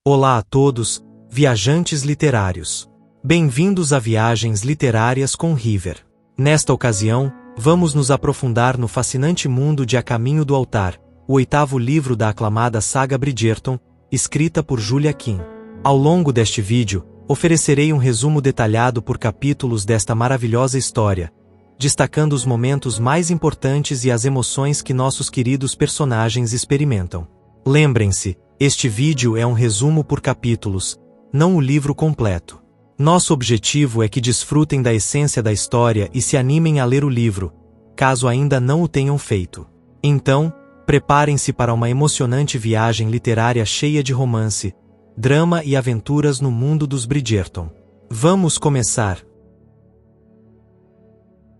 Olá a todos, viajantes literários. Bem-vindos a Viagens Literárias com River. Nesta ocasião, vamos nos aprofundar no fascinante mundo de A Caminho do Altar, o 8º livro da aclamada saga Bridgerton, escrita por Julia Quinn. Ao longo deste vídeo, oferecerei um resumo detalhado por capítulos desta maravilhosa história, destacando os momentos mais importantes e as emoções que nossos queridos personagens experimentam. Lembrem-se, este vídeo é um resumo por capítulos, não o livro completo. Nosso objetivo é que desfrutem da essência da história e se animem a ler o livro, caso ainda não o tenham feito. Então, preparem-se para uma emocionante viagem literária cheia de romance, drama e aventuras no mundo dos Bridgerton. Vamos começar!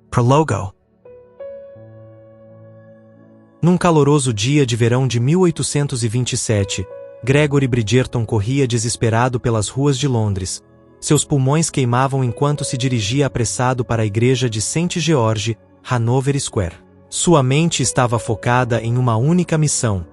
Prólogo. Num caloroso dia de verão de 1827, Gregory Bridgerton corria desesperado pelas ruas de Londres. Seus pulmões queimavam enquanto se dirigia apressado para a igreja de St. George, Hanover Square. Sua mente estava focada em uma única missão: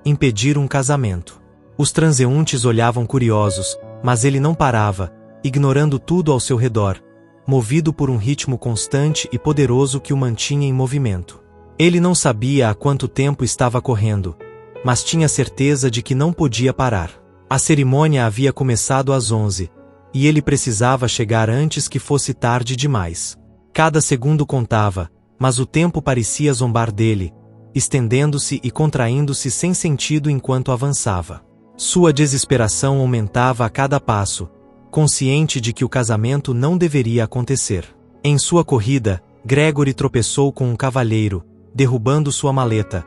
impedir um casamento. Os transeuntes olhavam curiosos, mas ele não parava, ignorando tudo ao seu redor, movido por um ritmo constante e poderoso que o mantinha em movimento. Ele não sabia há quanto tempo estava correndo, mas tinha certeza de que não podia parar. A cerimônia havia começado às 11, e ele precisava chegar antes que fosse tarde demais. Cada segundo contava, mas o tempo parecia zombar dele, estendendo-se e contraindo-se sem sentido enquanto avançava. Sua desesperação aumentava a cada passo, consciente de que o casamento não deveria acontecer. Em sua corrida, Gregory tropeçou com um cavalheiro, derrubando sua maleta,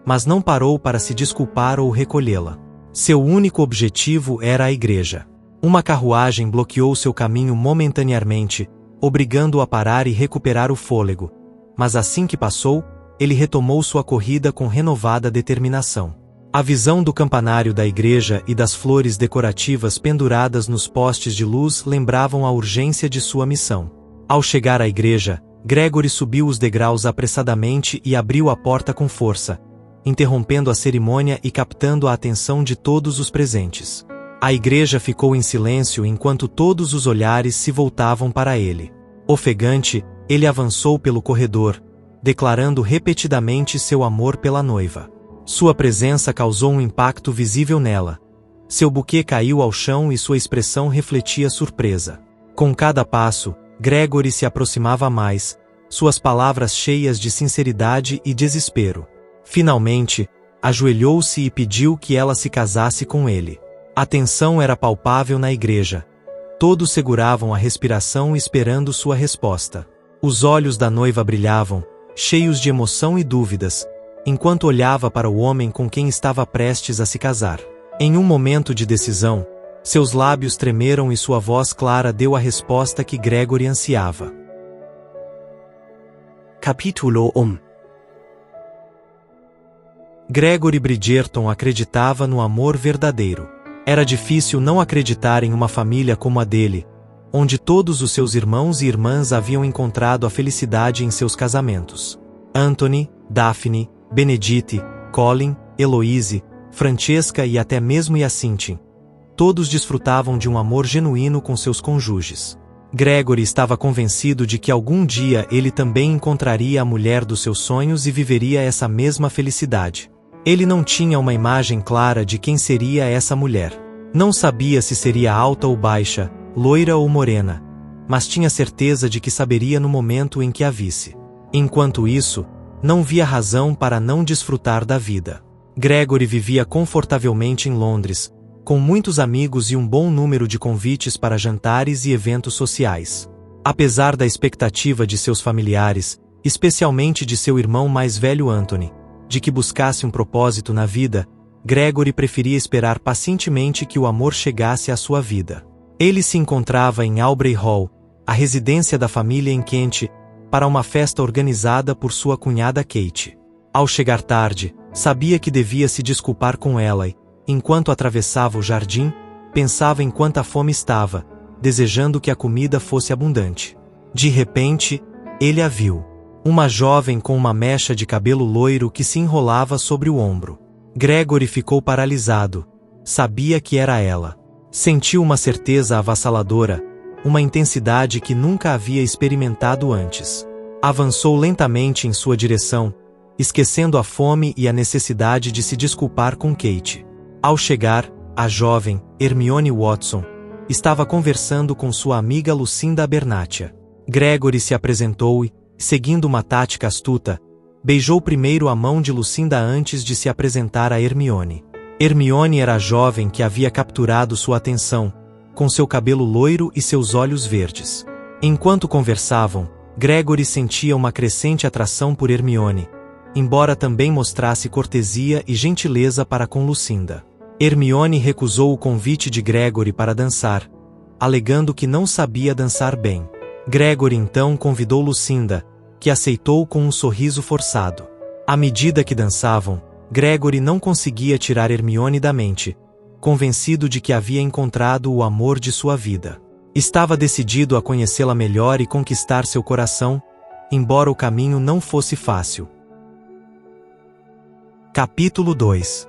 mas não parou para se desculpar ou recolhê-la. Seu único objetivo era a igreja. Uma carruagem bloqueou seu caminho momentaneamente, obrigando-o a parar e recuperar o fôlego, mas assim que passou, ele retomou sua corrida com renovada determinação. A visão do campanário da igreja e das flores decorativas penduradas nos postes de luz lembravam a urgência de sua missão. Ao chegar à igreja, Gregory subiu os degraus apressadamente e abriu a porta com força, interrompendo a cerimônia e captando a atenção de todos os presentes. A igreja ficou em silêncio enquanto todos os olhares se voltavam para ele. Ofegante, ele avançou pelo corredor, declarando repetidamente seu amor pela noiva. Sua presença causou um impacto visível nela. Seu buquê caiu ao chão e sua expressão refletia surpresa. Com cada passo, Gregory se aproximava mais, suas palavras cheias de sinceridade e desespero. Finalmente, ajoelhou-se e pediu que ela se casasse com ele. A tensão era palpável na igreja. Todos seguravam a respiração esperando sua resposta. Os olhos da noiva brilhavam, cheios de emoção e dúvidas, enquanto olhava para o homem com quem estava prestes a se casar. Em um momento de decisão, seus lábios tremeram e sua voz clara deu a resposta que Gregory ansiava. Capítulo 1. Gregory Bridgerton acreditava no amor verdadeiro. Era difícil não acreditar em uma família como a dele, onde todos os seus irmãos e irmãs haviam encontrado a felicidade em seus casamentos. Anthony, Daphne, Benedict, Colin, Eloise, Francesca e até mesmo Hyacinthe. Todos desfrutavam de um amor genuíno com seus cônjuges. Gregory estava convencido de que algum dia ele também encontraria a mulher dos seus sonhos e viveria essa mesma felicidade. Ele não tinha uma imagem clara de quem seria essa mulher. Não sabia se seria alta ou baixa, loira ou morena, mas tinha certeza de que saberia no momento em que a visse. Enquanto isso, não via razão para não desfrutar da vida. Gregory vivia confortavelmente em Londres, com muitos amigos e um bom número de convites para jantares e eventos sociais. Apesar da expectativa de seus familiares, especialmente de seu irmão mais velho Anthony, de que buscasse um propósito na vida, Gregory preferia esperar pacientemente que o amor chegasse à sua vida. Ele se encontrava em Aubrey Hall, a residência da família em Kent, para uma festa organizada por sua cunhada Kate. Ao chegar tarde, sabia que devia se desculpar com ela e, enquanto atravessava o jardim, pensava em quanta fome estava, desejando que a comida fosse abundante. De repente, ele a viu. Uma jovem com uma mecha de cabelo loiro que se enrolava sobre o ombro. Gregory ficou paralisado, sabia que era ela. Sentiu uma certeza avassaladora, uma intensidade que nunca havia experimentado antes. Avançou lentamente em sua direção, esquecendo a fome e a necessidade de se desculpar com Kate. Ao chegar, a jovem, Hermione Watson, estava conversando com sua amiga Lucinda Abernathy. Gregory se apresentou e, seguindo uma tática astuta, beijou primeiro a mão de Lucinda antes de se apresentar a Hermione. Hermione era a jovem que havia capturado sua atenção, com seu cabelo loiro e seus olhos verdes. Enquanto conversavam, Gregory sentia uma crescente atração por Hermione, embora também mostrasse cortesia e gentileza para com Lucinda. Hermione recusou o convite de Gregory para dançar, alegando que não sabia dançar bem. Gregory então convidou Lucinda, que aceitou com um sorriso forçado. À medida que dançavam, Gregory não conseguia tirar Hermione da mente, convencido de que havia encontrado o amor de sua vida. Estava decidido a conhecê-la melhor e conquistar seu coração, embora o caminho não fosse fácil. Capítulo 2.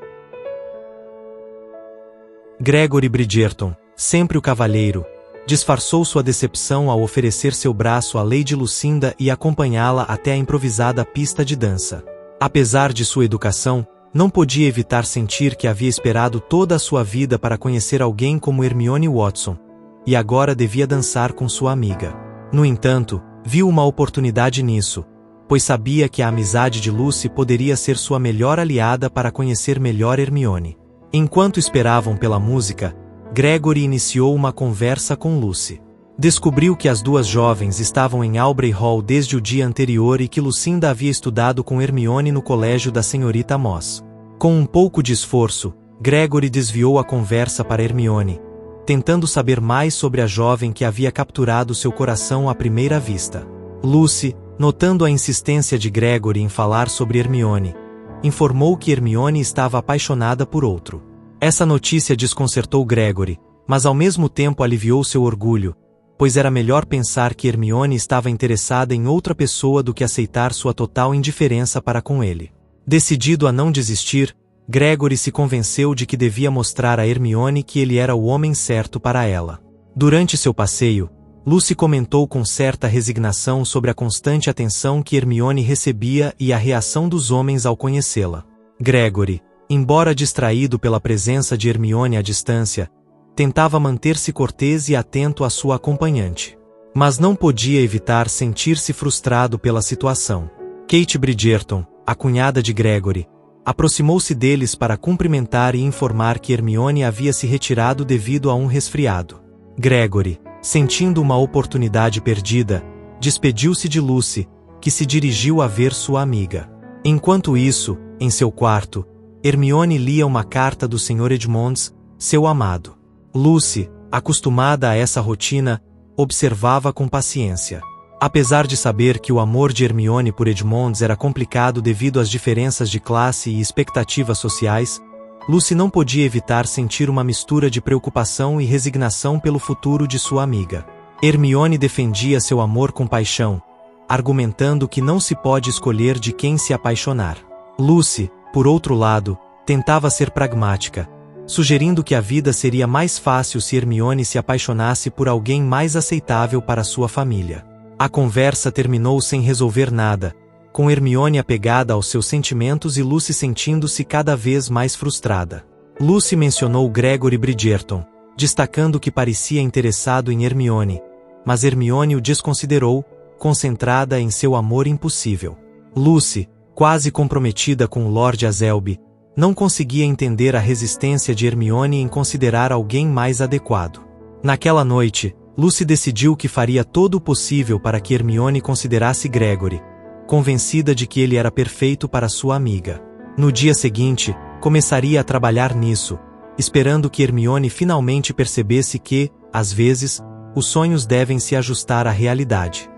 Gregory Bridgerton, sempre o cavalheiro, disfarçou sua decepção ao oferecer seu braço à Lady Lucinda e acompanhá-la até a improvisada pista de dança. Apesar de sua educação, não podia evitar sentir que havia esperado toda a sua vida para conhecer alguém como Hermione Watson, e agora devia dançar com sua amiga. No entanto, viu uma oportunidade nisso, pois sabia que a amizade de Lucy poderia ser sua melhor aliada para conhecer melhor Hermione. Enquanto esperavam pela música, Gregory iniciou uma conversa com Lucy. Descobriu que as duas jovens estavam em Aubrey Hall desde o dia anterior e que Lucinda havia estudado com Hermione no colégio da senhorita Moss. Com um pouco de esforço, Gregory desviou a conversa para Hermione, tentando saber mais sobre a jovem que havia capturado seu coração à primeira vista. Lucy, notando a insistência de Gregory em falar sobre Hermione, informou que Hermione estava apaixonada por outro. Essa notícia desconcertou Gregory, mas ao mesmo tempo aliviou seu orgulho, pois era melhor pensar que Hermione estava interessada em outra pessoa do que aceitar sua total indiferença para com ele. Decidido a não desistir, Gregory se convenceu de que devia mostrar a Hermione que ele era o homem certo para ela. Durante seu passeio, Lucy comentou com certa resignação sobre a constante atenção que Hermione recebia e a reação dos homens ao conhecê-la. Gregory, embora distraído pela presença de Hermione à distância, tentava manter-se cortês e atento à sua acompanhante. Mas não podia evitar sentir-se frustrado pela situação. Kate Bridgerton, a cunhada de Gregory, aproximou-se deles para cumprimentar e informar que Hermione havia se retirado devido a um resfriado. Gregory, sentindo uma oportunidade perdida, despediu-se de Lucy, que se dirigiu a ver sua amiga. Enquanto isso, em seu quarto, Hermione lia uma carta do Sr. Edmonds, seu amado. Lucy, acostumada a essa rotina, observava com paciência. Apesar de saber que o amor de Hermione por Edmonds era complicado devido às diferenças de classe e expectativas sociais, Lucy não podia evitar sentir uma mistura de preocupação e resignação pelo futuro de sua amiga. Hermione defendia seu amor com paixão, argumentando que não se pode escolher de quem se apaixonar. Lucy, por outro lado, tentava ser pragmática, sugerindo que a vida seria mais fácil se Hermione se apaixonasse por alguém mais aceitável para sua família. A conversa terminou sem resolver nada, com Hermione apegada aos seus sentimentos e Lucy sentindo-se cada vez mais frustrada. Lucy mencionou Gregory Bridgerton, destacando que parecia interessado em Hermione, mas Hermione o desconsiderou, concentrada em seu amor impossível. Lucy, quase comprometida com Lord Azelby, não conseguia entender a resistência de Hermione em considerar alguém mais adequado. Naquela noite, Lucy decidiu que faria todo o possível para que Hermione considerasse Gregory, convencida de que ele era perfeito para sua amiga. No dia seguinte, começaria a trabalhar nisso, esperando que Hermione finalmente percebesse que, às vezes, os sonhos devem se ajustar à realidade.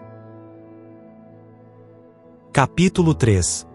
Capítulo 3.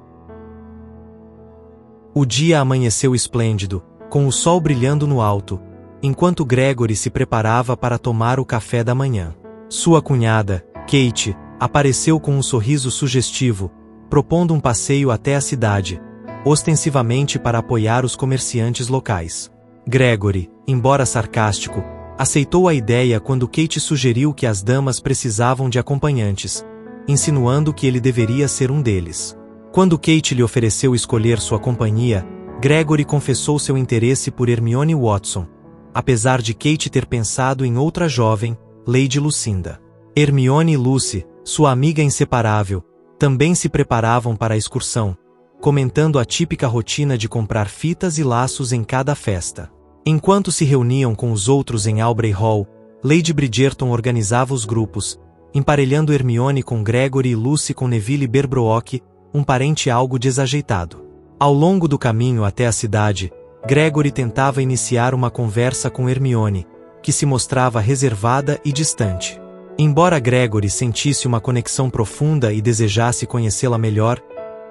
O dia amanheceu esplêndido, com o sol brilhando no alto, enquanto Gregory se preparava para tomar o café da manhã. Sua cunhada, Kate, apareceu com um sorriso sugestivo, propondo um passeio até a cidade, ostensivamente para apoiar os comerciantes locais. Gregory, embora sarcástico, aceitou a ideia quando Kate sugeriu que as damas precisavam de acompanhantes, insinuando que ele deveria ser um deles. Quando Kate lhe ofereceu escolher sua companhia, Gregory confessou seu interesse por Hermione Watson, apesar de Kate ter pensado em outra jovem, Lady Lucinda. Hermione e Lucy, sua amiga inseparável, também se preparavam para a excursão, comentando a típica rotina de comprar fitas e laços em cada festa. Enquanto se reuniam com os outros em Aubrey Hall, Lady Bridgerton organizava os grupos, emparelhando Hermione com Gregory e Lucy com Neville Berbrook, um parente algo desajeitado. Ao longo do caminho até a cidade, Gregory tentava iniciar uma conversa com Hermione, que se mostrava reservada e distante. Embora Gregory sentisse uma conexão profunda e desejasse conhecê-la melhor,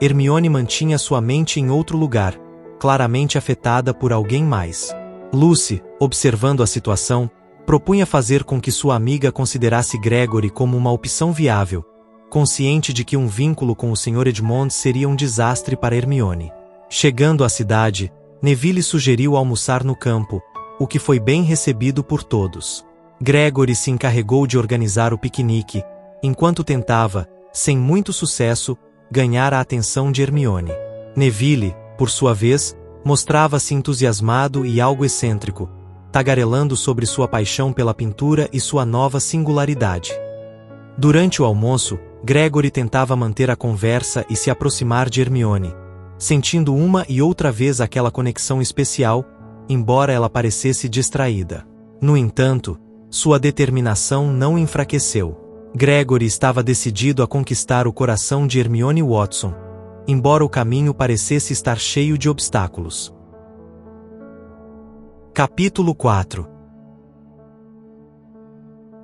Hermione mantinha sua mente em outro lugar, claramente afetada por alguém mais. Lucy, observando a situação, propunha fazer com que sua amiga considerasse Gregory como uma opção viável, consciente de que um vínculo com o Sr. Edmond seria um desastre para Hermione. Chegando à cidade, Neville sugeriu almoçar no campo, o que foi bem recebido por todos. Gregory se encarregou de organizar o piquenique, enquanto tentava, sem muito sucesso, ganhar a atenção de Hermione. Neville, por sua vez, mostrava-se entusiasmado e algo excêntrico, tagarelando sobre sua paixão pela pintura e sua nova singularidade. Durante o almoço, Gregory tentava manter a conversa e se aproximar de Hermione, sentindo uma e outra vez aquela conexão especial, embora ela parecesse distraída. No entanto, sua determinação não enfraqueceu. Gregory estava decidido a conquistar o coração de Hermione Watson, embora o caminho parecesse estar cheio de obstáculos. Capítulo 4.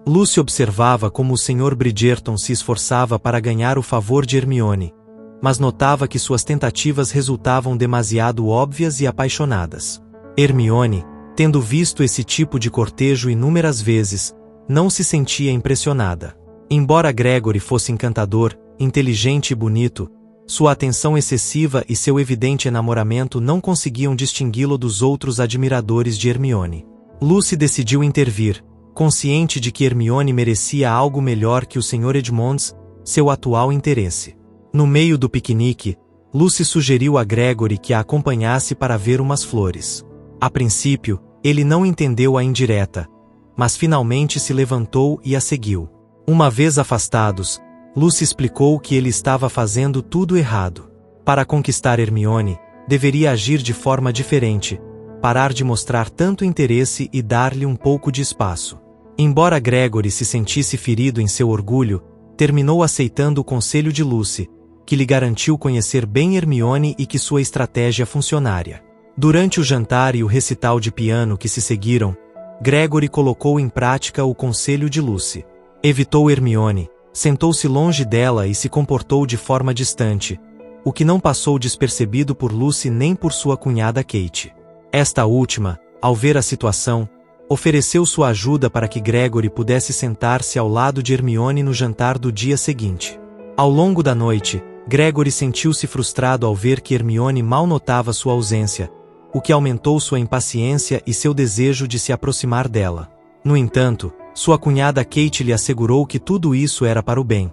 Lucy observava como o Sr. Bridgerton se esforçava para ganhar o favor de Hermione, mas notava que suas tentativas resultavam demasiado óbvias e apaixonadas. Hermione, tendo visto esse tipo de cortejo inúmeras vezes, não se sentia impressionada. Embora Gregory fosse encantador, inteligente e bonito, sua atenção excessiva e seu evidente enamoramento não conseguiam distingui-lo dos outros admiradores de Hermione. Lucy decidiu intervir, consciente de que Hermione merecia algo melhor que o Sr. Edmonds, seu atual interesse. No meio do piquenique, Lucy sugeriu a Gregory que a acompanhasse para ver umas flores. A princípio, ele não entendeu a indireta, mas finalmente se levantou e a seguiu. Uma vez afastados, Lucy explicou que ele estava fazendo tudo errado. Para conquistar Hermione, deveria agir de forma diferente, parar de mostrar tanto interesse e dar-lhe um pouco de espaço. Embora Gregory se sentisse ferido em seu orgulho, terminou aceitando o conselho de Lucy, que lhe garantiu conhecer bem Hermione e que sua estratégia funcionaria. Durante o jantar e o recital de piano que se seguiram, Gregory colocou em prática o conselho de Lucy. Evitou Hermione, sentou-se longe dela e se comportou de forma distante, o que não passou despercebido por Lucy nem por sua cunhada Kate. Esta última, ao ver a situação, ofereceu sua ajuda para que Gregory pudesse sentar-se ao lado de Hermione no jantar do dia seguinte. Ao longo da noite, Gregory sentiu-se frustrado ao ver que Hermione mal notava sua ausência, o que aumentou sua impaciência e seu desejo de se aproximar dela. No entanto, sua cunhada Kate lhe assegurou que tudo isso era para o bem,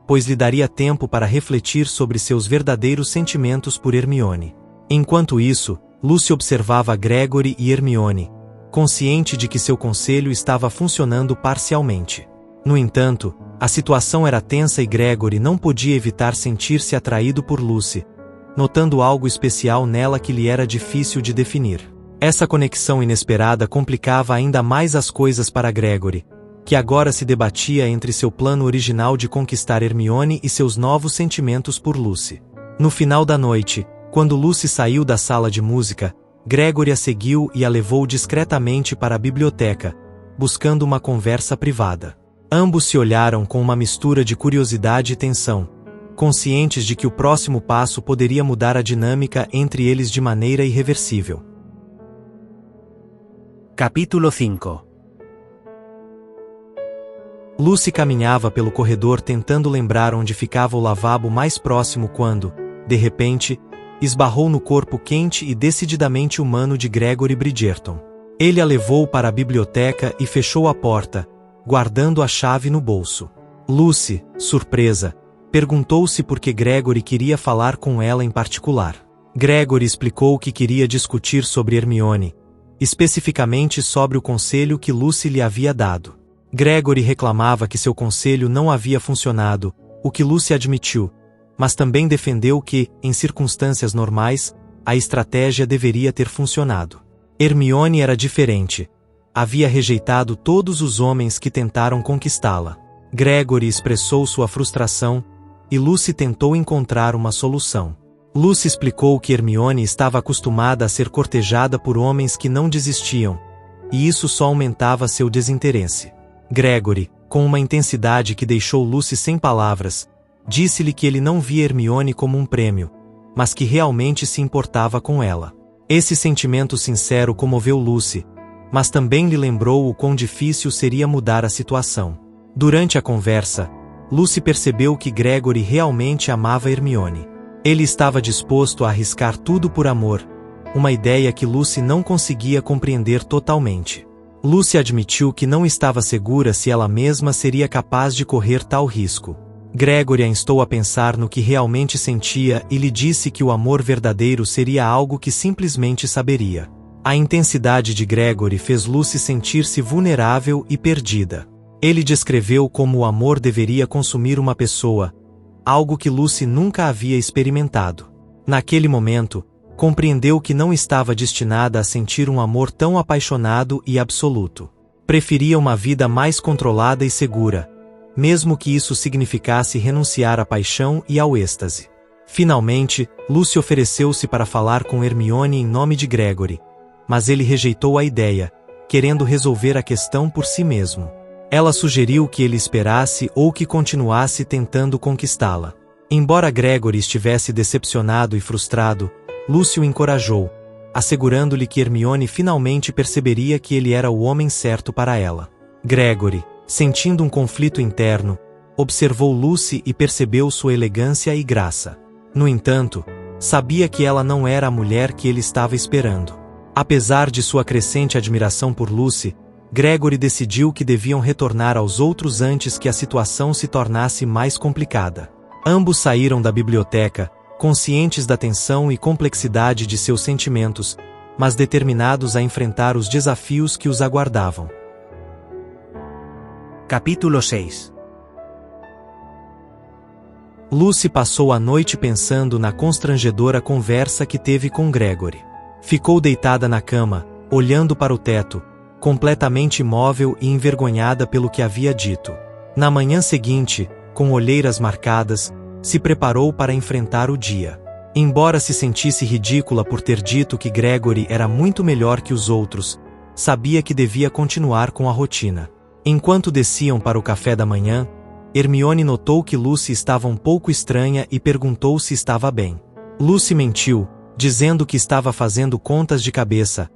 pois lhe daria tempo para refletir sobre seus verdadeiros sentimentos por Hermione. Enquanto isso, Lucy observava Gregory e Hermione, consciente de que seu conselho estava funcionando parcialmente. No entanto, a situação era tensa e Gregory não podia evitar sentir-se atraído por Lucy, notando algo especial nela que lhe era difícil de definir. Essa conexão inesperada complicava ainda mais as coisas para Gregory, que agora se debatia entre seu plano original de conquistar Hermione e seus novos sentimentos por Lucy. No final da noite, quando Lucy saiu da sala de música, Gregory a seguiu e a levou discretamente para a biblioteca, buscando uma conversa privada. Ambos se olharam com uma mistura de curiosidade e tensão, conscientes de que o próximo passo poderia mudar a dinâmica entre eles de maneira irreversível. Capítulo 5. Lucy caminhava pelo corredor tentando lembrar onde ficava o lavabo mais próximo quando, de repente, esbarrou no corpo quente e decididamente humano de Gregory Bridgerton. Ele a levou para a biblioteca e fechou a porta, guardando a chave no bolso. Lucy, surpresa, perguntou-se por que Gregory queria falar com ela em particular. Gregory explicou que queria discutir sobre Hermione, especificamente sobre o conselho que Lucy lhe havia dado. Gregory reclamava que seu conselho não havia funcionado, o que Lucy admitiu, mas também defendeu que, em circunstâncias normais, a estratégia deveria ter funcionado. Hermione era diferente. Havia rejeitado todos os homens que tentaram conquistá-la. Gregory expressou sua frustração, e Lucy tentou encontrar uma solução. Lucy explicou que Hermione estava acostumada a ser cortejada por homens que não desistiam, e isso só aumentava seu desinteresse. Gregory, com uma intensidade que deixou Lucy sem palavras, disse-lhe que ele não via Hermione como um prêmio, mas que realmente se importava com ela. Esse sentimento sincero comoveu Lucy, mas também lhe lembrou o quão difícil seria mudar a situação. Durante a conversa, Lucy percebeu que Gregory realmente amava Hermione. Ele estava disposto a arriscar tudo por amor, uma ideia que Lucy não conseguia compreender totalmente. Lucy admitiu que não estava segura se ela mesma seria capaz de correr tal risco. Gregory a instou a pensar no que realmente sentia e lhe disse que o amor verdadeiro seria algo que simplesmente saberia. A intensidade de Gregory fez Lucy sentir-se vulnerável e perdida. Ele descreveu como o amor deveria consumir uma pessoa, algo que Lucy nunca havia experimentado. Naquele momento, compreendeu que não estava destinada a sentir um amor tão apaixonado e absoluto. Preferia uma vida mais controlada e segura, mesmo que isso significasse renunciar à paixão e ao êxtase. Finalmente, Lucy ofereceu-se para falar com Hermione em nome de Gregory, mas ele rejeitou a ideia, querendo resolver a questão por si mesmo. Ela sugeriu que ele esperasse ou que continuasse tentando conquistá-la. Embora Gregory estivesse decepcionado e frustrado, Lucy o encorajou, assegurando-lhe que Hermione finalmente perceberia que ele era o homem certo para ela. Gregory, sentindo um conflito interno, observou Lucy e percebeu sua elegância e graça. No entanto, sabia que ela não era a mulher que ele estava esperando. Apesar de sua crescente admiração por Lucy, Gregory decidiu que deviam retornar aos outros antes que a situação se tornasse mais complicada. Ambos saíram da biblioteca, conscientes da tensão e complexidade de seus sentimentos, mas determinados a enfrentar os desafios que os aguardavam. Capítulo 6. Lucy passou a noite pensando na constrangedora conversa que teve com Gregory. Ficou deitada na cama, olhando para o teto, completamente imóvel e envergonhada pelo que havia dito. Na manhã seguinte, com olheiras marcadas, se preparou para enfrentar o dia. Embora se sentisse ridícula por ter dito que Gregory era muito melhor que os outros, sabia que devia continuar com a rotina. Enquanto desciam para o café da manhã, Hermione notou que Lucy estava um pouco estranha e perguntou se estava bem. Lucy mentiu, dizendo que estava fazendo contas de cabeça,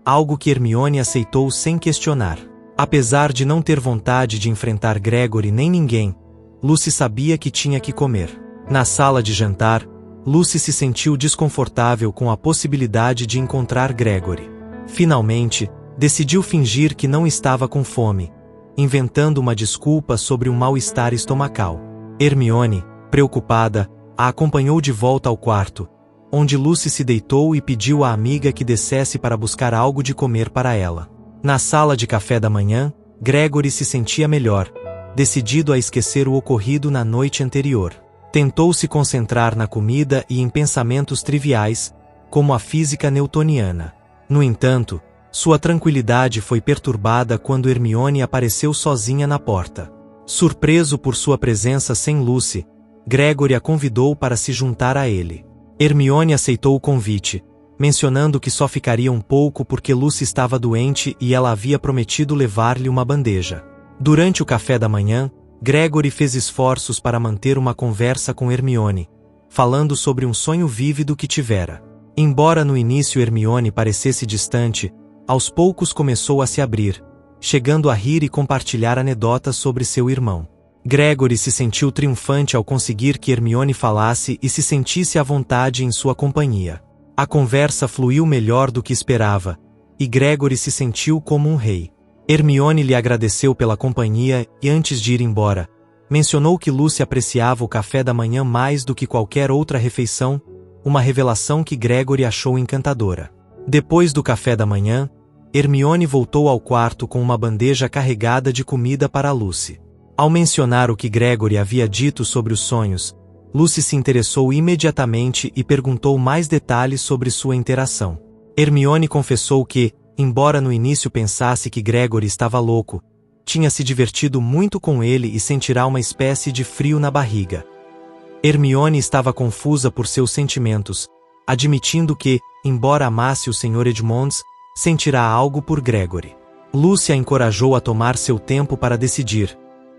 algo que Hermione aceitou sem questionar. Apesar de não ter vontade de enfrentar Gregory nem ninguém, Lucy sabia que tinha que comer. Na sala de jantar, Lucy se sentiu desconfortável com a possibilidade de encontrar Gregory. Finalmente, decidiu fingir que não estava com fome, inventando uma desculpa sobre um mal-estar estomacal. Hermione, preocupada, a acompanhou de volta ao quarto, onde Lucy se deitou e pediu à amiga que descesse para buscar algo de comer para ela. Na sala de café da manhã, Gregory se sentia melhor, decidido a esquecer o ocorrido na noite anterior. Tentou se concentrar na comida e em pensamentos triviais, como a física newtoniana. No entanto, sua tranquilidade foi perturbada quando Hermione apareceu sozinha na porta. Surpreso por sua presença sem Lucy, Gregory a convidou para se juntar a ele. Hermione aceitou o convite, mencionando que só ficaria um pouco porque Lucy estava doente e ela havia prometido levar-lhe uma bandeja. Durante o café da manhã, Gregory fez esforços para manter uma conversa com Hermione, falando sobre um sonho vívido que tivera. Embora no início Hermione parecesse distante, aos poucos começou a se abrir, chegando a rir e compartilhar anedotas sobre seu irmão. Gregory se sentiu triunfante ao conseguir que Hermione falasse e se sentisse à vontade em sua companhia. A conversa fluiu melhor do que esperava, e Gregory se sentiu como um rei. Hermione lhe agradeceu pela companhia e, antes de ir embora, mencionou que Lucy apreciava o café da manhã mais do que qualquer outra refeição, uma revelação que Gregory achou encantadora. Depois do café da manhã, Hermione voltou ao quarto com uma bandeja carregada de comida para Lucy. Ao mencionar o que Gregory havia dito sobre os sonhos, Lucy se interessou imediatamente e perguntou mais detalhes sobre sua interação. Hermione confessou que, embora no início pensasse que Gregory estava louco, tinha se divertido muito com ele e sentirá uma espécie de frio na barriga. Hermione estava confusa por seus sentimentos, admitindo que, embora amasse o Sr. Edmonds, sentirá algo por Gregory. Lucy a encorajou a tomar seu tempo para decidir,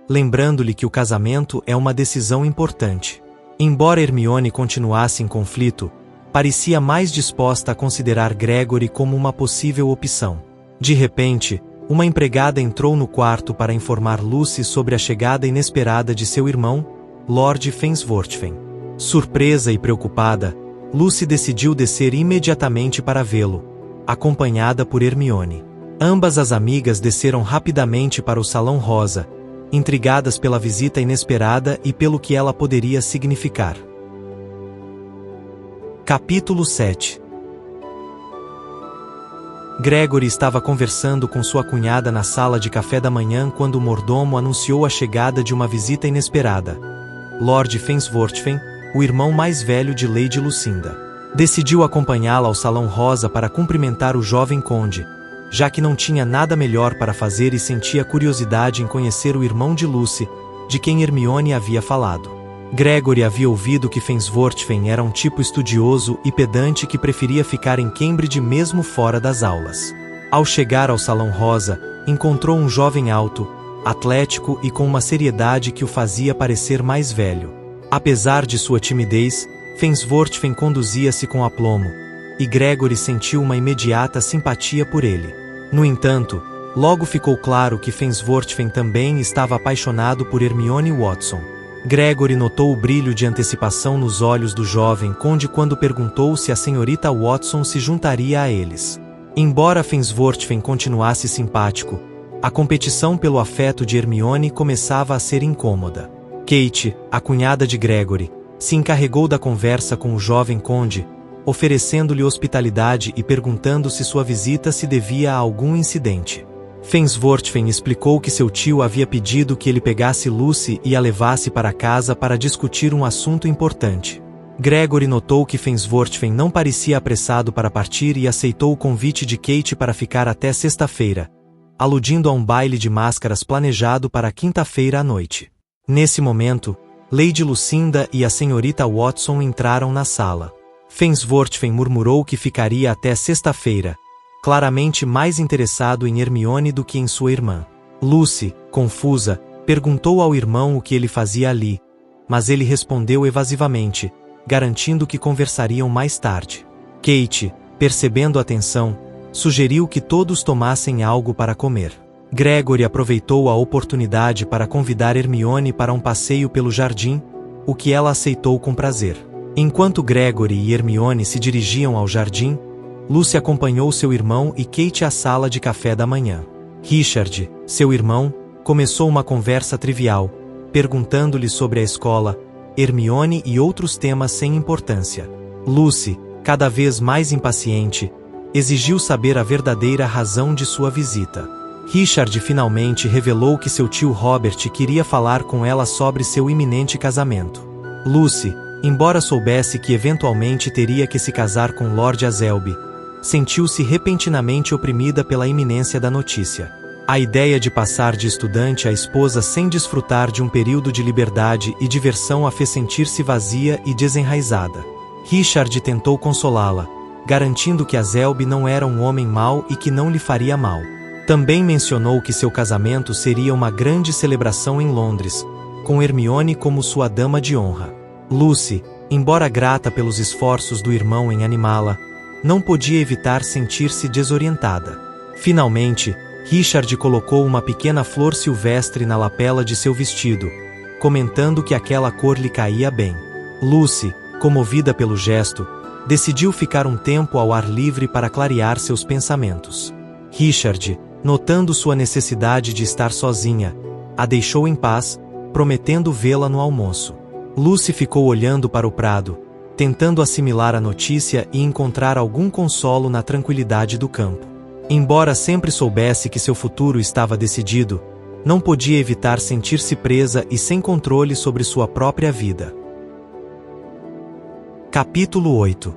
lembrando-lhe que o casamento é uma decisão importante. Embora Hermione continuasse em conflito, parecia mais disposta a considerar Gregory como uma possível opção. De repente, uma empregada entrou no quarto para informar Lucy sobre a chegada inesperada de seu irmão, Lord Fensworthen. Surpresa e preocupada, Lucy decidiu descer imediatamente para vê-lo, acompanhada por Hermione. Ambas as amigas desceram rapidamente para o Salão Rosa, intrigadas pela visita inesperada e pelo que ela poderia significar. Capítulo 7. Gregory estava conversando com sua cunhada na sala de café da manhã quando o mordomo anunciou a chegada de uma visita inesperada. Lord Fensworthen, o irmão mais velho de Lady Lucinda, decidiu acompanhá-la ao Salão Rosa para cumprimentar o jovem conde, já que não tinha nada melhor para fazer e sentia curiosidade em conhecer o irmão de Lucy, de quem Hermione havia falado. Gregory havia ouvido que Fensworthen era um tipo estudioso e pedante que preferia ficar em Cambridge mesmo fora das aulas. Ao chegar ao Salão Rosa, encontrou um jovem alto, atlético e com uma seriedade que o fazia parecer mais velho. Apesar de sua timidez, Fensworthen conduzia-se com aplomo, e Gregory sentiu uma imediata simpatia por ele. No entanto, logo ficou claro que Fensworthen também estava apaixonado por Hermione Watson. Gregory notou o brilho de antecipação nos olhos do jovem conde quando perguntou se a senhorita Watson se juntaria a eles. Embora Fensworthen continuasse simpático, a competição pelo afeto de Hermione começava a ser incômoda. Kate, a cunhada de Gregory, se encarregou da conversa com o jovem conde, oferecendo-lhe hospitalidade e perguntando se sua visita se devia a algum incidente. Fensworthen explicou que seu tio havia pedido que ele pegasse Lucy e a levasse para casa para discutir um assunto importante. Gregory notou que Fensworthen não parecia apressado para partir e aceitou o convite de Kate para ficar até sexta-feira, aludindo a um baile de máscaras planejado para quinta-feira à noite. Nesse momento, Lady Lucinda e a senhorita Watson entraram na sala. Fensworthen murmurou que ficaria até sexta-feira, claramente mais interessado em Hermione do que em sua irmã. Lucy, confusa, perguntou ao irmão o que ele fazia ali, mas ele respondeu evasivamente, garantindo que conversariam mais tarde. Kate, percebendo a tensão, sugeriu que todos tomassem algo para comer. Gregory aproveitou a oportunidade para convidar Hermione para um passeio pelo jardim, o que ela aceitou com prazer. Enquanto Gregory e Hermione se dirigiam ao jardim, Lucy acompanhou seu irmão e Kate à sala de café da manhã. Richard, seu irmão, começou uma conversa trivial, perguntando-lhe sobre a escola, Hermione e outros temas sem importância. Lucy, cada vez mais impaciente, exigiu saber a verdadeira razão de sua visita. Richard finalmente revelou que seu tio Robert queria falar com ela sobre seu iminente casamento. Lucy, embora soubesse que eventualmente teria que se casar com Lord Azelby, sentiu-se repentinamente oprimida pela iminência da notícia. A ideia de passar de estudante a esposa sem desfrutar de um período de liberdade e diversão a fez sentir-se vazia e desenraizada. Richard tentou consolá-la, garantindo que Azelby não era um homem mau e que não lhe faria mal. Também mencionou que seu casamento seria uma grande celebração em Londres, com Hermione como sua dama de honra. Lucy, embora grata pelos esforços do irmão em animá-la, não podia evitar sentir-se desorientada. Finalmente, Richard colocou uma pequena flor silvestre na lapela de seu vestido, comentando que aquela cor lhe caía bem. Lucy, comovida pelo gesto, decidiu ficar um tempo ao ar livre para clarear seus pensamentos. Richard, notando sua necessidade de estar sozinha, a deixou em paz, prometendo vê-la no almoço. Lucy ficou olhando para o prado, tentando assimilar a notícia e encontrar algum consolo na tranquilidade do campo. Embora sempre soubesse que seu futuro estava decidido, não podia evitar sentir-se presa e sem controle sobre sua própria vida. Capítulo 8.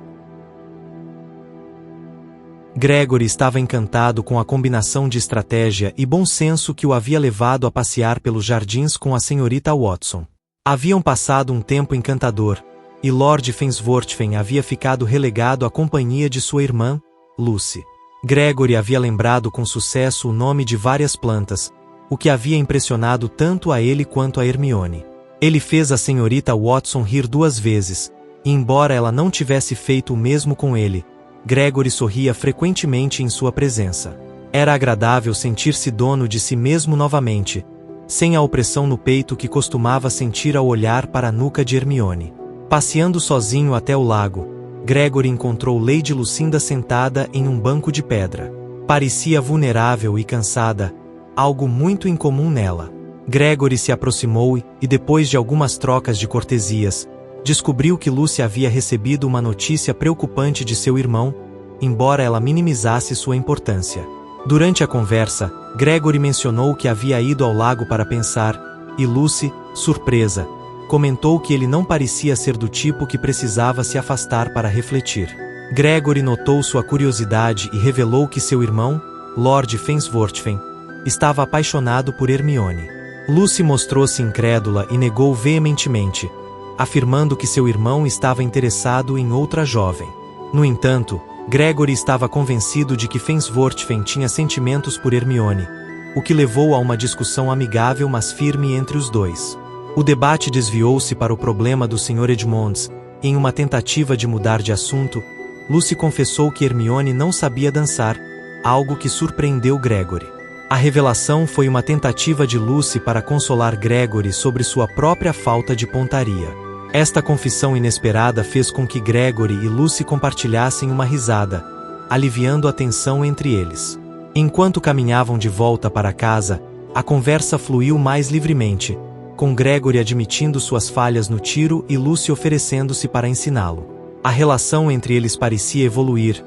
Gregory estava encantado com a combinação de estratégia e bom senso que o havia levado a passear pelos jardins com a senhorita Watson. Haviam passado um tempo encantador, e Lord Fensworthen havia ficado relegado à companhia de sua irmã, Lucy. Gregory havia lembrado com sucesso o nome de várias plantas, o que havia impressionado tanto a ele quanto a Hermione. Ele fez a senhorita Watson rir 2 vezes, e embora ela não tivesse feito o mesmo com ele, Gregory sorria frequentemente em sua presença. Era agradável sentir-se dono de si mesmo novamente, sem a opressão no peito que costumava sentir ao olhar para a nuca de Hermione. Passeando sozinho até o lago, Gregory encontrou Lady Lucinda sentada em um banco de pedra. Parecia vulnerável e cansada, algo muito incomum nela. Gregory se aproximou e, depois de algumas trocas de cortesias, descobriu que Lucy havia recebido uma notícia preocupante de seu irmão, embora ela minimizasse sua importância. Durante a conversa, Gregory mencionou que havia ido ao lago para pensar, e Lucy, surpresa, comentou que ele não parecia ser do tipo que precisava se afastar para refletir. Gregory notou sua curiosidade e revelou que seu irmão, Lord Fensworthen, estava apaixonado por Hermione. Lucy mostrou-se incrédula e negou veementemente, afirmando que seu irmão estava interessado em outra jovem. No entanto, Gregory estava convencido de que Fensworthen tinha sentimentos por Hermione, o que levou a uma discussão amigável mas firme entre os dois. O debate desviou-se para o problema do Sr. Edmonds. Em uma tentativa de mudar de assunto, Lucy confessou que Hermione não sabia dançar, algo que surpreendeu Gregory. A revelação foi uma tentativa de Lucy para consolar Gregory sobre sua própria falta de pontaria. Esta confissão inesperada fez com que Gregory e Lucy compartilhassem uma risada, aliviando a tensão entre eles. Enquanto caminhavam de volta para casa, a conversa fluiu mais livremente, com Gregory admitindo suas falhas no tiro e Lucy oferecendo-se para ensiná-lo. A relação entre eles parecia evoluir,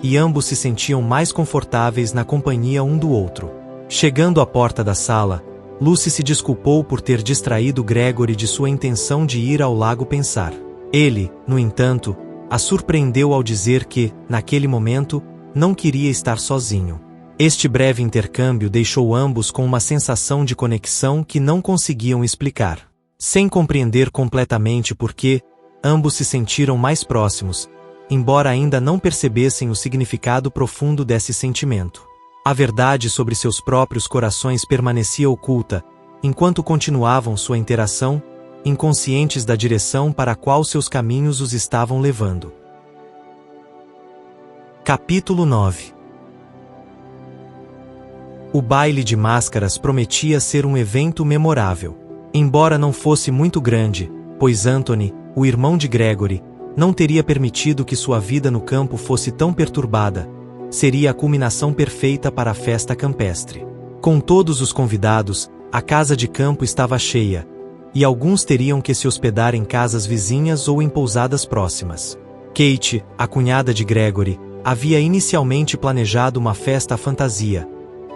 e ambos se sentiam mais confortáveis na companhia um do outro. Chegando à porta da sala, Lucy se desculpou por ter distraído Gregory de sua intenção de ir ao lago pensar. Ele, no entanto, a surpreendeu ao dizer que, naquele momento, não queria estar sozinho. Este breve intercâmbio deixou ambos com uma sensação de conexão que não conseguiam explicar. Sem compreender completamente por que, ambos se sentiram mais próximos, embora ainda não percebessem o significado profundo desse sentimento. A verdade sobre seus próprios corações permanecia oculta, enquanto continuavam sua interação, inconscientes da direção para a qual seus caminhos os estavam levando. Capítulo 9. O baile de máscaras prometia ser um evento memorável. Embora não fosse muito grande, pois Anthony, o irmão de Gregory, não teria permitido que sua vida no campo fosse tão perturbada, seria a culminação perfeita para a festa campestre. Com todos os convidados, a casa de campo estava cheia, e alguns teriam que se hospedar em casas vizinhas ou em pousadas próximas. Kate, a cunhada de Gregory, havia inicialmente planejado uma festa à fantasia,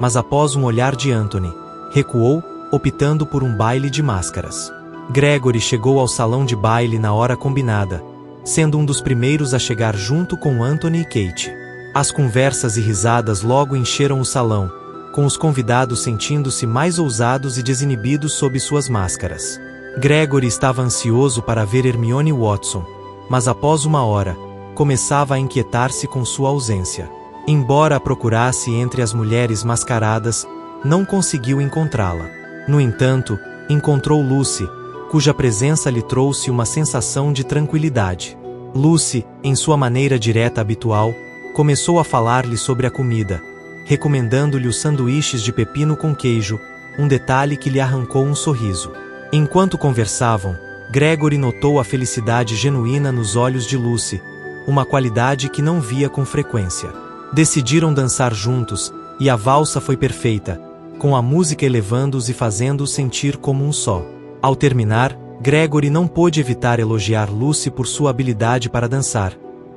mas após um olhar de Anthony, recuou, optando por um baile de máscaras. Gregory chegou ao salão de baile na hora combinada, sendo um dos primeiros a chegar junto com Anthony e Kate. As conversas e risadas logo encheram o salão, com os convidados sentindo-se mais ousados e desinibidos sob suas máscaras. Gregory estava ansioso para ver Hermione Watson, mas após uma hora, começava a inquietar-se com sua ausência. Embora a procurasse entre as mulheres mascaradas, não conseguiu encontrá-la. No entanto, encontrou Lucy, cuja presença lhe trouxe uma sensação de tranquilidade. Lucy, em sua maneira direta habitual, começou a falar-lhe sobre a comida, recomendando-lhe os sanduíches de pepino com queijo, um detalhe que lhe arrancou um sorriso. Enquanto conversavam, Gregory notou a felicidade genuína nos olhos de Lucy, uma qualidade que não via com frequência. Decidiram dançar juntos, e a valsa foi perfeita, com a música elevando-os e fazendo-os sentir como um só. Ao terminar, Gregory não pôde evitar elogiar Lucy por sua habilidade para dançar,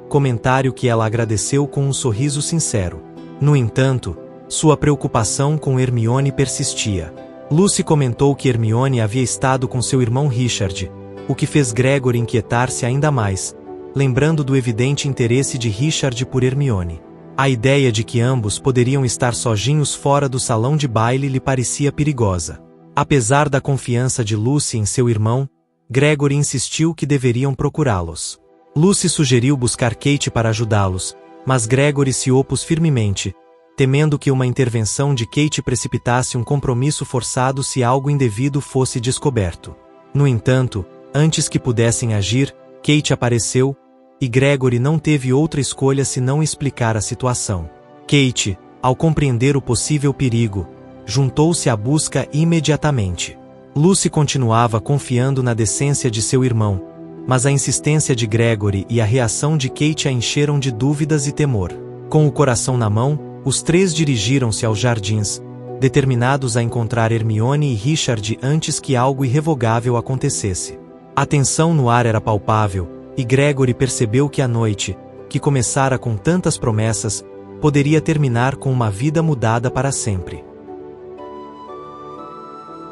comentário que ela agradeceu com um sorriso sincero. No entanto, sua preocupação com Hermione persistia. Lucy comentou que Hermione havia estado com seu irmão Richard, o que fez Gregory inquietar-se ainda mais, lembrando do evidente interesse de Richard por Hermione. A ideia de que ambos poderiam estar sozinhos fora do salão de baile lhe parecia perigosa. Apesar da confiança de Lucy em seu irmão, Gregory insistiu que deveriam procurá-los. Lucy sugeriu buscar Kate para ajudá-los, mas Gregory se opôs firmemente, temendo que uma intervenção de Kate precipitasse um compromisso forçado se algo indevido fosse descoberto. No entanto, antes que pudessem agir, Kate apareceu, e Gregory não teve outra escolha senão explicar a situação. Kate, ao compreender o possível perigo, juntou-se à busca imediatamente. Lucy continuava confiando na decência de seu irmão, mas a insistência de Gregory e a reação de Kate a encheram de dúvidas e temor. Com o coração na mão, os três dirigiram-se aos jardins, determinados a encontrar Hermione e Richard antes que algo irrevogável acontecesse. A tensão no ar era palpável, e Gregory percebeu que a noite, que começara com tantas promessas, poderia terminar com uma vida mudada para sempre.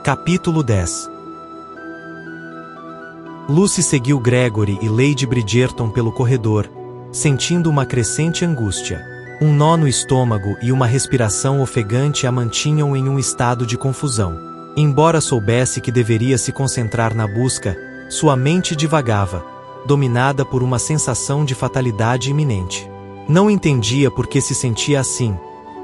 Capítulo 10. Lucy seguiu Gregory e Lady Bridgerton pelo corredor, sentindo uma crescente angústia. Um nó no estômago e uma respiração ofegante a mantinham em um estado de confusão. Embora soubesse que deveria se concentrar na busca, sua mente divagava, dominada por uma sensação de fatalidade iminente. Não entendia por que se sentia assim,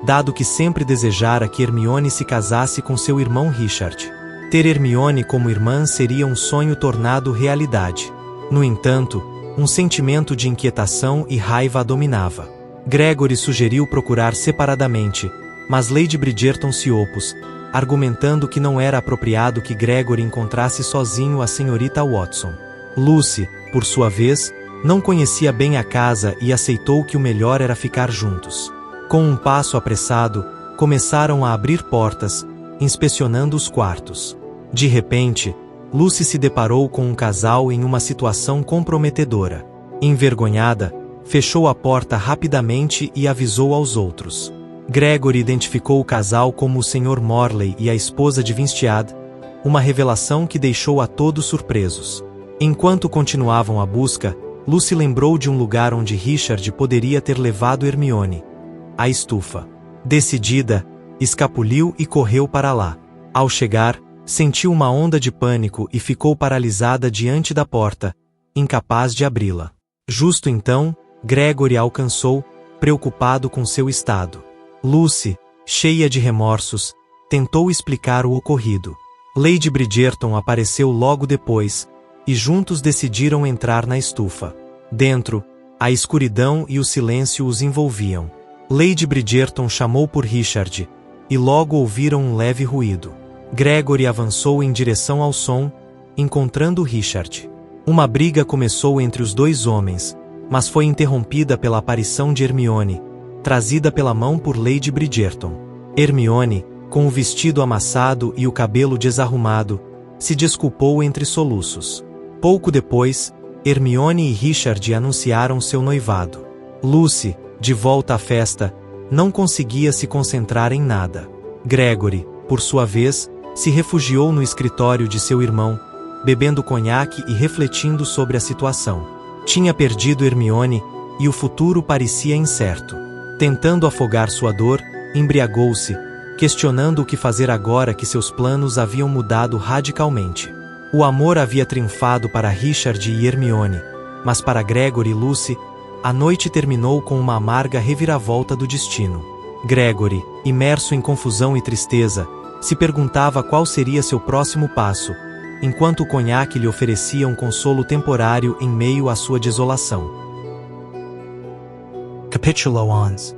dado que sempre desejara que Hermione se casasse com seu irmão Richard. Ter Hermione como irmã seria um sonho tornado realidade. No entanto, um sentimento de inquietação e raiva a dominava. Gregory sugeriu procurar separadamente, mas Lady Bridgerton se opôs, argumentando que não era apropriado que Gregory encontrasse sozinho a senhorita Watson. Lucy, por sua vez, não conhecia bem a casa e aceitou que o melhor era ficar juntos. Com um passo apressado, começaram a abrir portas, inspecionando os quartos. De repente, Lucy se deparou com um casal em uma situação comprometedora. Envergonhada, fechou a porta rapidamente e avisou aos outros. Gregory identificou o casal como o Sr. Morley e a esposa de Vinstead, uma revelação que deixou a todos surpresos. Enquanto continuavam a busca, Lucy lembrou de um lugar onde Richard poderia ter levado Hermione: a estufa. Decidida, escapuliu e correu para lá. Ao chegar, sentiu uma onda de pânico e ficou paralisada diante da porta, incapaz de abri-la. Justo então, Gregory a alcançou, preocupado com seu estado. Lucy, cheia de remorsos, tentou explicar o ocorrido. Lady Bridgerton apareceu logo depois, e juntos decidiram entrar na estufa. Dentro, a escuridão e o silêncio os envolviam. Lady Bridgerton chamou por Richard, e logo ouviram um leve ruído. Gregory avançou em direção ao som, encontrando Richard. Uma briga começou entre os dois homens, mas foi interrompida pela aparição de Hermione, trazida pela mão por Lady Bridgerton. Hermione, com o vestido amassado e o cabelo desarrumado, se desculpou entre soluços. Pouco depois, Hermione e Richard anunciaram seu noivado. Lucy, de volta à festa, não conseguia se concentrar em nada. Gregory, por sua vez, se refugiou no escritório de seu irmão, bebendo conhaque e refletindo sobre a situação. Tinha perdido Hermione, e o futuro parecia incerto. Tentando afogar sua dor, embriagou-se, questionando o que fazer agora que seus planos haviam mudado radicalmente. O amor havia triunfado para Richard e Hermione, mas para Gregory e Lucy, a noite terminou com uma amarga reviravolta do destino. Gregory, imerso em confusão e tristeza, se perguntava qual seria seu próximo passo, enquanto o conhaque lhe oferecia um consolo temporário em meio à sua desolação. Capítulo 11.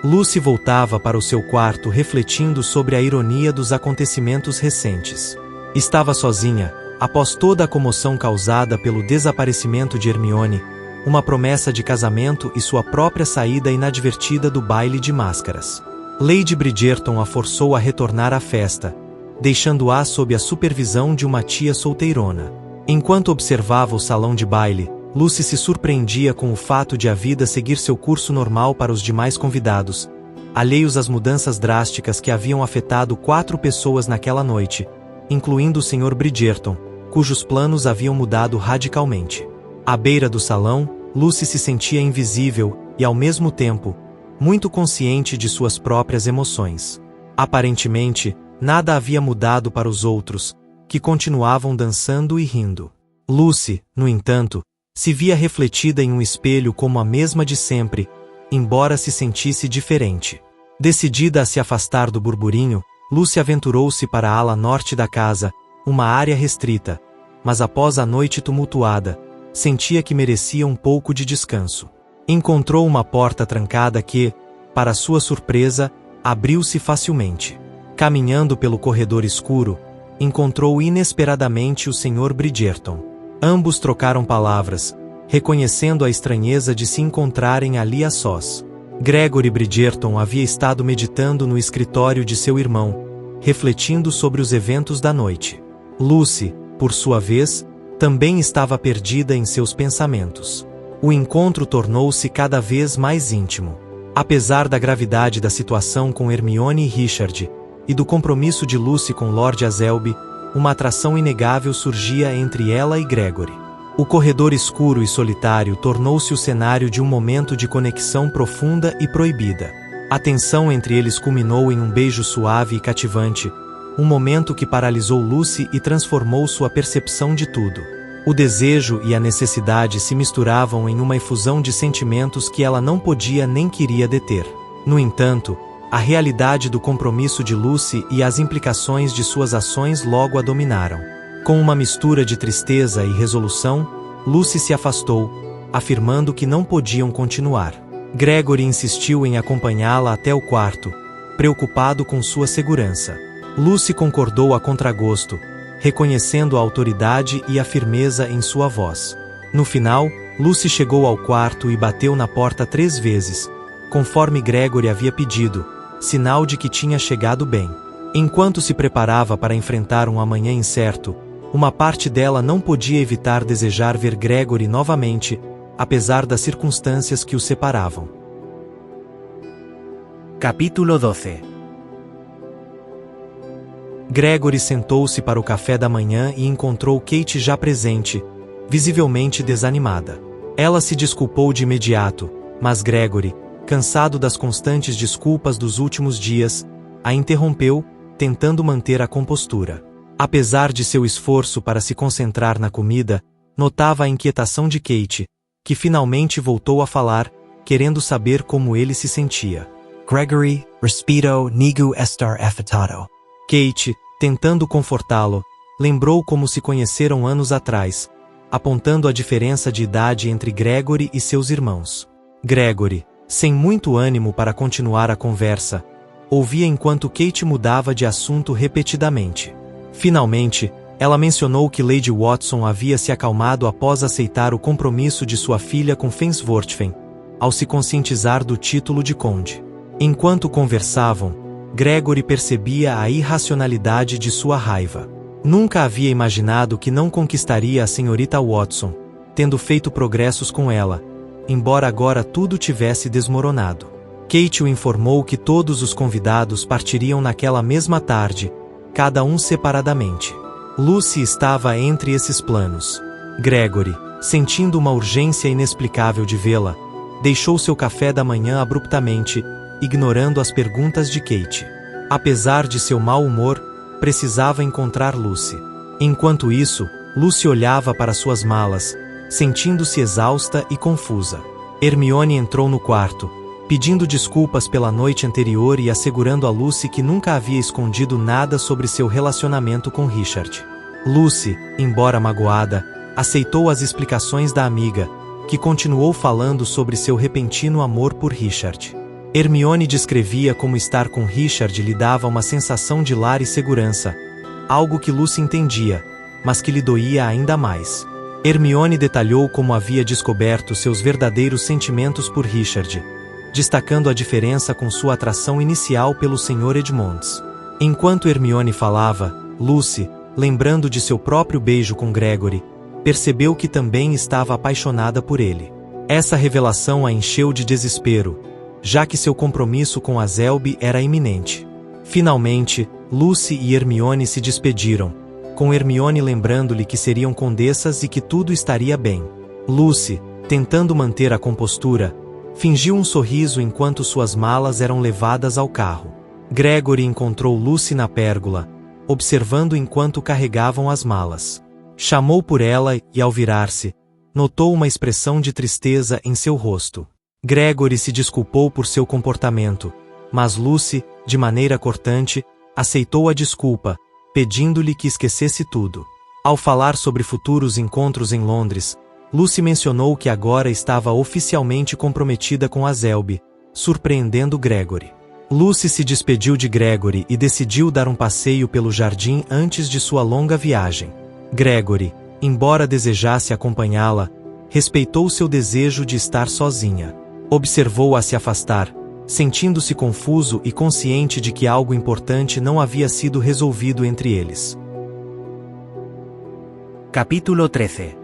Lucy voltava para o seu quarto refletindo sobre a ironia dos acontecimentos recentes. Estava sozinha, após toda a comoção causada pelo desaparecimento de Hermione, uma promessa de casamento e sua própria saída inadvertida do baile de máscaras. Lady Bridgerton a forçou a retornar à festa, deixando-a sob a supervisão de uma tia solteirona. Enquanto observava o salão de baile, Lucy se surpreendia com o fato de a vida seguir seu curso normal para os demais convidados, alheios às mudanças drásticas que haviam afetado 4 pessoas naquela noite, incluindo o Sr. Bridgerton, cujos planos haviam mudado radicalmente. À beira do salão, Lucy se sentia invisível e, ao mesmo tempo, muito consciente de suas próprias emoções. Aparentemente, nada havia mudado para os outros, que continuavam dançando e rindo. Lucy, no entanto, se via refletida em um espelho como a mesma de sempre, embora se sentisse diferente. Decidida a se afastar do burburinho, Lucy aventurou-se para a ala norte da casa, uma área restrita, mas após a noite tumultuada, sentia que merecia um pouco de descanso. Encontrou uma porta trancada que, para sua surpresa, abriu-se facilmente. Caminhando pelo corredor escuro, encontrou inesperadamente o Sr. Bridgerton. Ambos trocaram palavras, reconhecendo a estranheza de se encontrarem ali a sós. Gregory Bridgerton havia estado meditando no escritório de seu irmão, refletindo sobre os eventos da noite. Lucy, por sua vez, também estava perdida em seus pensamentos. O encontro tornou-se cada vez mais íntimo. Apesar da gravidade da situação com Hermione e Richard, e do compromisso de Lucy com Lord Azelby, uma atração inegável surgia entre ela e Gregory. O corredor escuro e solitário tornou-se o cenário de um momento de conexão profunda e proibida. A tensão entre eles culminou em um beijo suave e cativante, um momento que paralisou Lucy e transformou sua percepção de tudo. O desejo e a necessidade se misturavam em uma efusão de sentimentos que ela não podia nem queria deter. No entanto, a realidade do compromisso de Lucy e as implicações de suas ações logo a dominaram. Com uma mistura de tristeza e resolução, Lucy se afastou, afirmando que não podiam continuar. Gregory insistiu em acompanhá-la até o quarto, preocupado com sua segurança. Lucy concordou a contragosto, reconhecendo a autoridade e a firmeza em sua voz. No final, Lucy chegou ao quarto e bateu na porta 3 vezes, conforme Gregory havia pedido, sinal de que tinha chegado bem. Enquanto se preparava para enfrentar um amanhã incerto, uma parte dela não podia evitar desejar ver Gregory novamente, apesar das circunstâncias que o separavam. Capítulo 12. Gregory sentou-se para o café da manhã e encontrou Kate já presente, visivelmente desanimada. Ela se desculpou de imediato, mas Gregory, cansado das constantes desculpas dos últimos dias, a interrompeu, tentando manter a compostura. Apesar de seu esforço para se concentrar na comida, notava a inquietação de Kate, que finalmente voltou a falar, querendo saber como ele se sentia. Gregory, respiro, nigu estar afetado. Kate, tentando confortá-lo, lembrou como se conheceram anos atrás, apontando a diferença de idade entre Gregory e seus irmãos. Gregory, sem muito ânimo para continuar a conversa, ouvia enquanto Kate mudava de assunto repetidamente. Finalmente, ela mencionou que Lady Watson havia se acalmado após aceitar o compromisso de sua filha com Fensworthen, ao se conscientizar do título de conde. Enquanto conversavam, Gregory percebia a irracionalidade de sua raiva. Nunca havia imaginado que não conquistaria a senhorita Watson, tendo feito progressos com ela, embora agora tudo tivesse desmoronado. Kate o informou que todos os convidados partiriam naquela mesma tarde, cada um separadamente. Lucy estava entre esses planos. Gregory, sentindo uma urgência inexplicável de vê-la, deixou seu café da manhã abruptamente, ignorando as perguntas de Kate. Apesar de seu mau humor, precisava encontrar Lucy. Enquanto isso, Lucy olhava para suas malas, sentindo-se exausta e confusa. Hermione entrou no quarto, pedindo desculpas pela noite anterior e assegurando a Lucy que nunca havia escondido nada sobre seu relacionamento com Richard. Lucy, embora magoada, aceitou as explicações da amiga, que continuou falando sobre seu repentino amor por Richard. Hermione descrevia como estar com Richard lhe dava uma sensação de lar e segurança, algo que Lucy entendia, mas que lhe doía ainda mais. Hermione detalhou como havia descoberto seus verdadeiros sentimentos por Richard, destacando a diferença com sua atração inicial pelo Sr. Edmonds. Enquanto Hermione falava, Lucy, lembrando de seu próprio beijo com Gregory, percebeu que também estava apaixonada por ele. Essa revelação a encheu de desespero, já que seu compromisso com Azelby era iminente. Finalmente, Lucy e Hermione se despediram, com Hermione lembrando-lhe que seriam condessas e que tudo estaria bem. Lucy, tentando manter a compostura, fingiu um sorriso enquanto suas malas eram levadas ao carro. Gregory encontrou Lucy na pérgola, observando enquanto carregavam as malas. Chamou por ela e, ao virar-se, notou uma expressão de tristeza em seu rosto. Gregory se desculpou por seu comportamento, mas Lucy, de maneira cortante, aceitou a desculpa, pedindo-lhe que esquecesse tudo. Ao falar sobre futuros encontros em Londres, Lucy mencionou que agora estava oficialmente comprometida com Azelby, surpreendendo Gregory. Lucy se despediu de Gregory e decidiu dar um passeio pelo jardim antes de sua longa viagem. Gregory, embora desejasse acompanhá-la, respeitou seu desejo de estar sozinha. Observou-a se afastar, sentindo-se confuso e consciente de que algo importante não havia sido resolvido entre eles. Capítulo 13.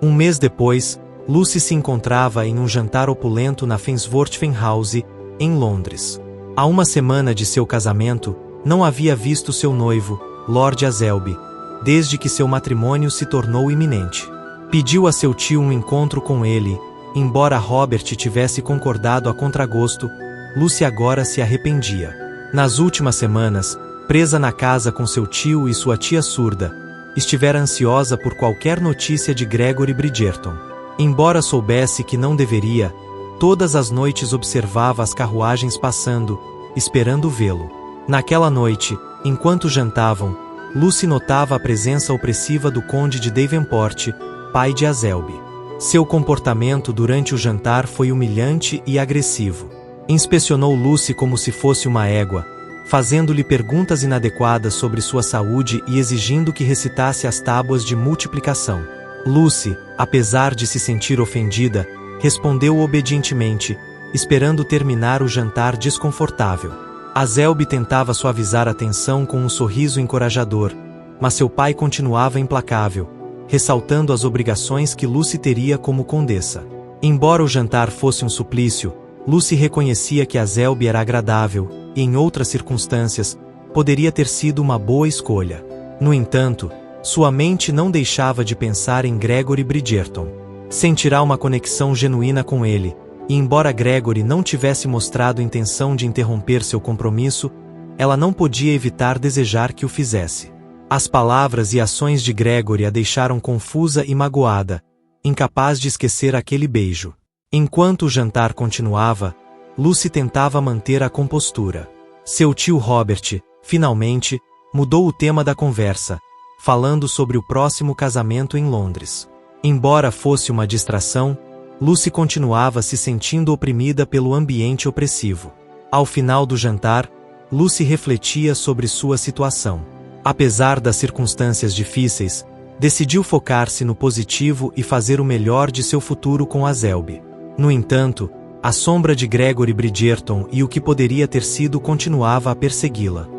Um mês depois, Lucy se encontrava em um jantar opulento na Finsworth House, em Londres. Há uma semana de seu casamento, não havia visto seu noivo, Lord Azelby, desde que seu matrimônio se tornou iminente. Pediu a seu tio um encontro com ele, embora Robert tivesse concordado a contragosto, Lucy agora se arrependia. Nas últimas semanas, presa na casa com seu tio e sua tia surda, estivera ansiosa por qualquer notícia de Gregory Bridgerton. Embora soubesse que não deveria, todas as noites observava as carruagens passando, esperando vê-lo. Naquela noite, enquanto jantavam, Lucy notava a presença opressiva do conde de Davenport, pai de Azelby. Seu comportamento durante o jantar foi humilhante e agressivo. Inspecionou Lucy como se fosse uma égua, fazendo-lhe perguntas inadequadas sobre sua saúde e exigindo que recitasse as tábuas de multiplicação. Lucy, apesar de se sentir ofendida, respondeu obedientemente, esperando terminar o jantar desconfortável. Azelby tentava suavizar a tensão com um sorriso encorajador, mas seu pai continuava implacável, ressaltando as obrigações que Lucy teria como condessa. Embora o jantar fosse um suplício, Lucy reconhecia que Azelby era agradável, e em outras circunstâncias, poderia ter sido uma boa escolha. No entanto, sua mente não deixava de pensar em Gregory Bridgerton. Sentirá uma conexão genuína com ele, e embora Gregory não tivesse mostrado intenção de interromper seu compromisso, ela não podia evitar desejar que o fizesse. As palavras e ações de Gregory a deixaram confusa e magoada, incapaz de esquecer aquele beijo. Enquanto o jantar continuava, Lucy tentava manter a compostura. Seu tio Robert, finalmente, mudou o tema da conversa, falando sobre o próximo casamento em Londres. Embora fosse uma distração, Lucy continuava se sentindo oprimida pelo ambiente opressivo. Ao final do jantar, Lucy refletia sobre sua situação. Apesar das circunstâncias difíceis, decidiu focar-se no positivo e fazer o melhor de seu futuro com Azelby. No entanto, a sombra de Gregory Bridgerton e o que poderia ter sido continuava a persegui-la.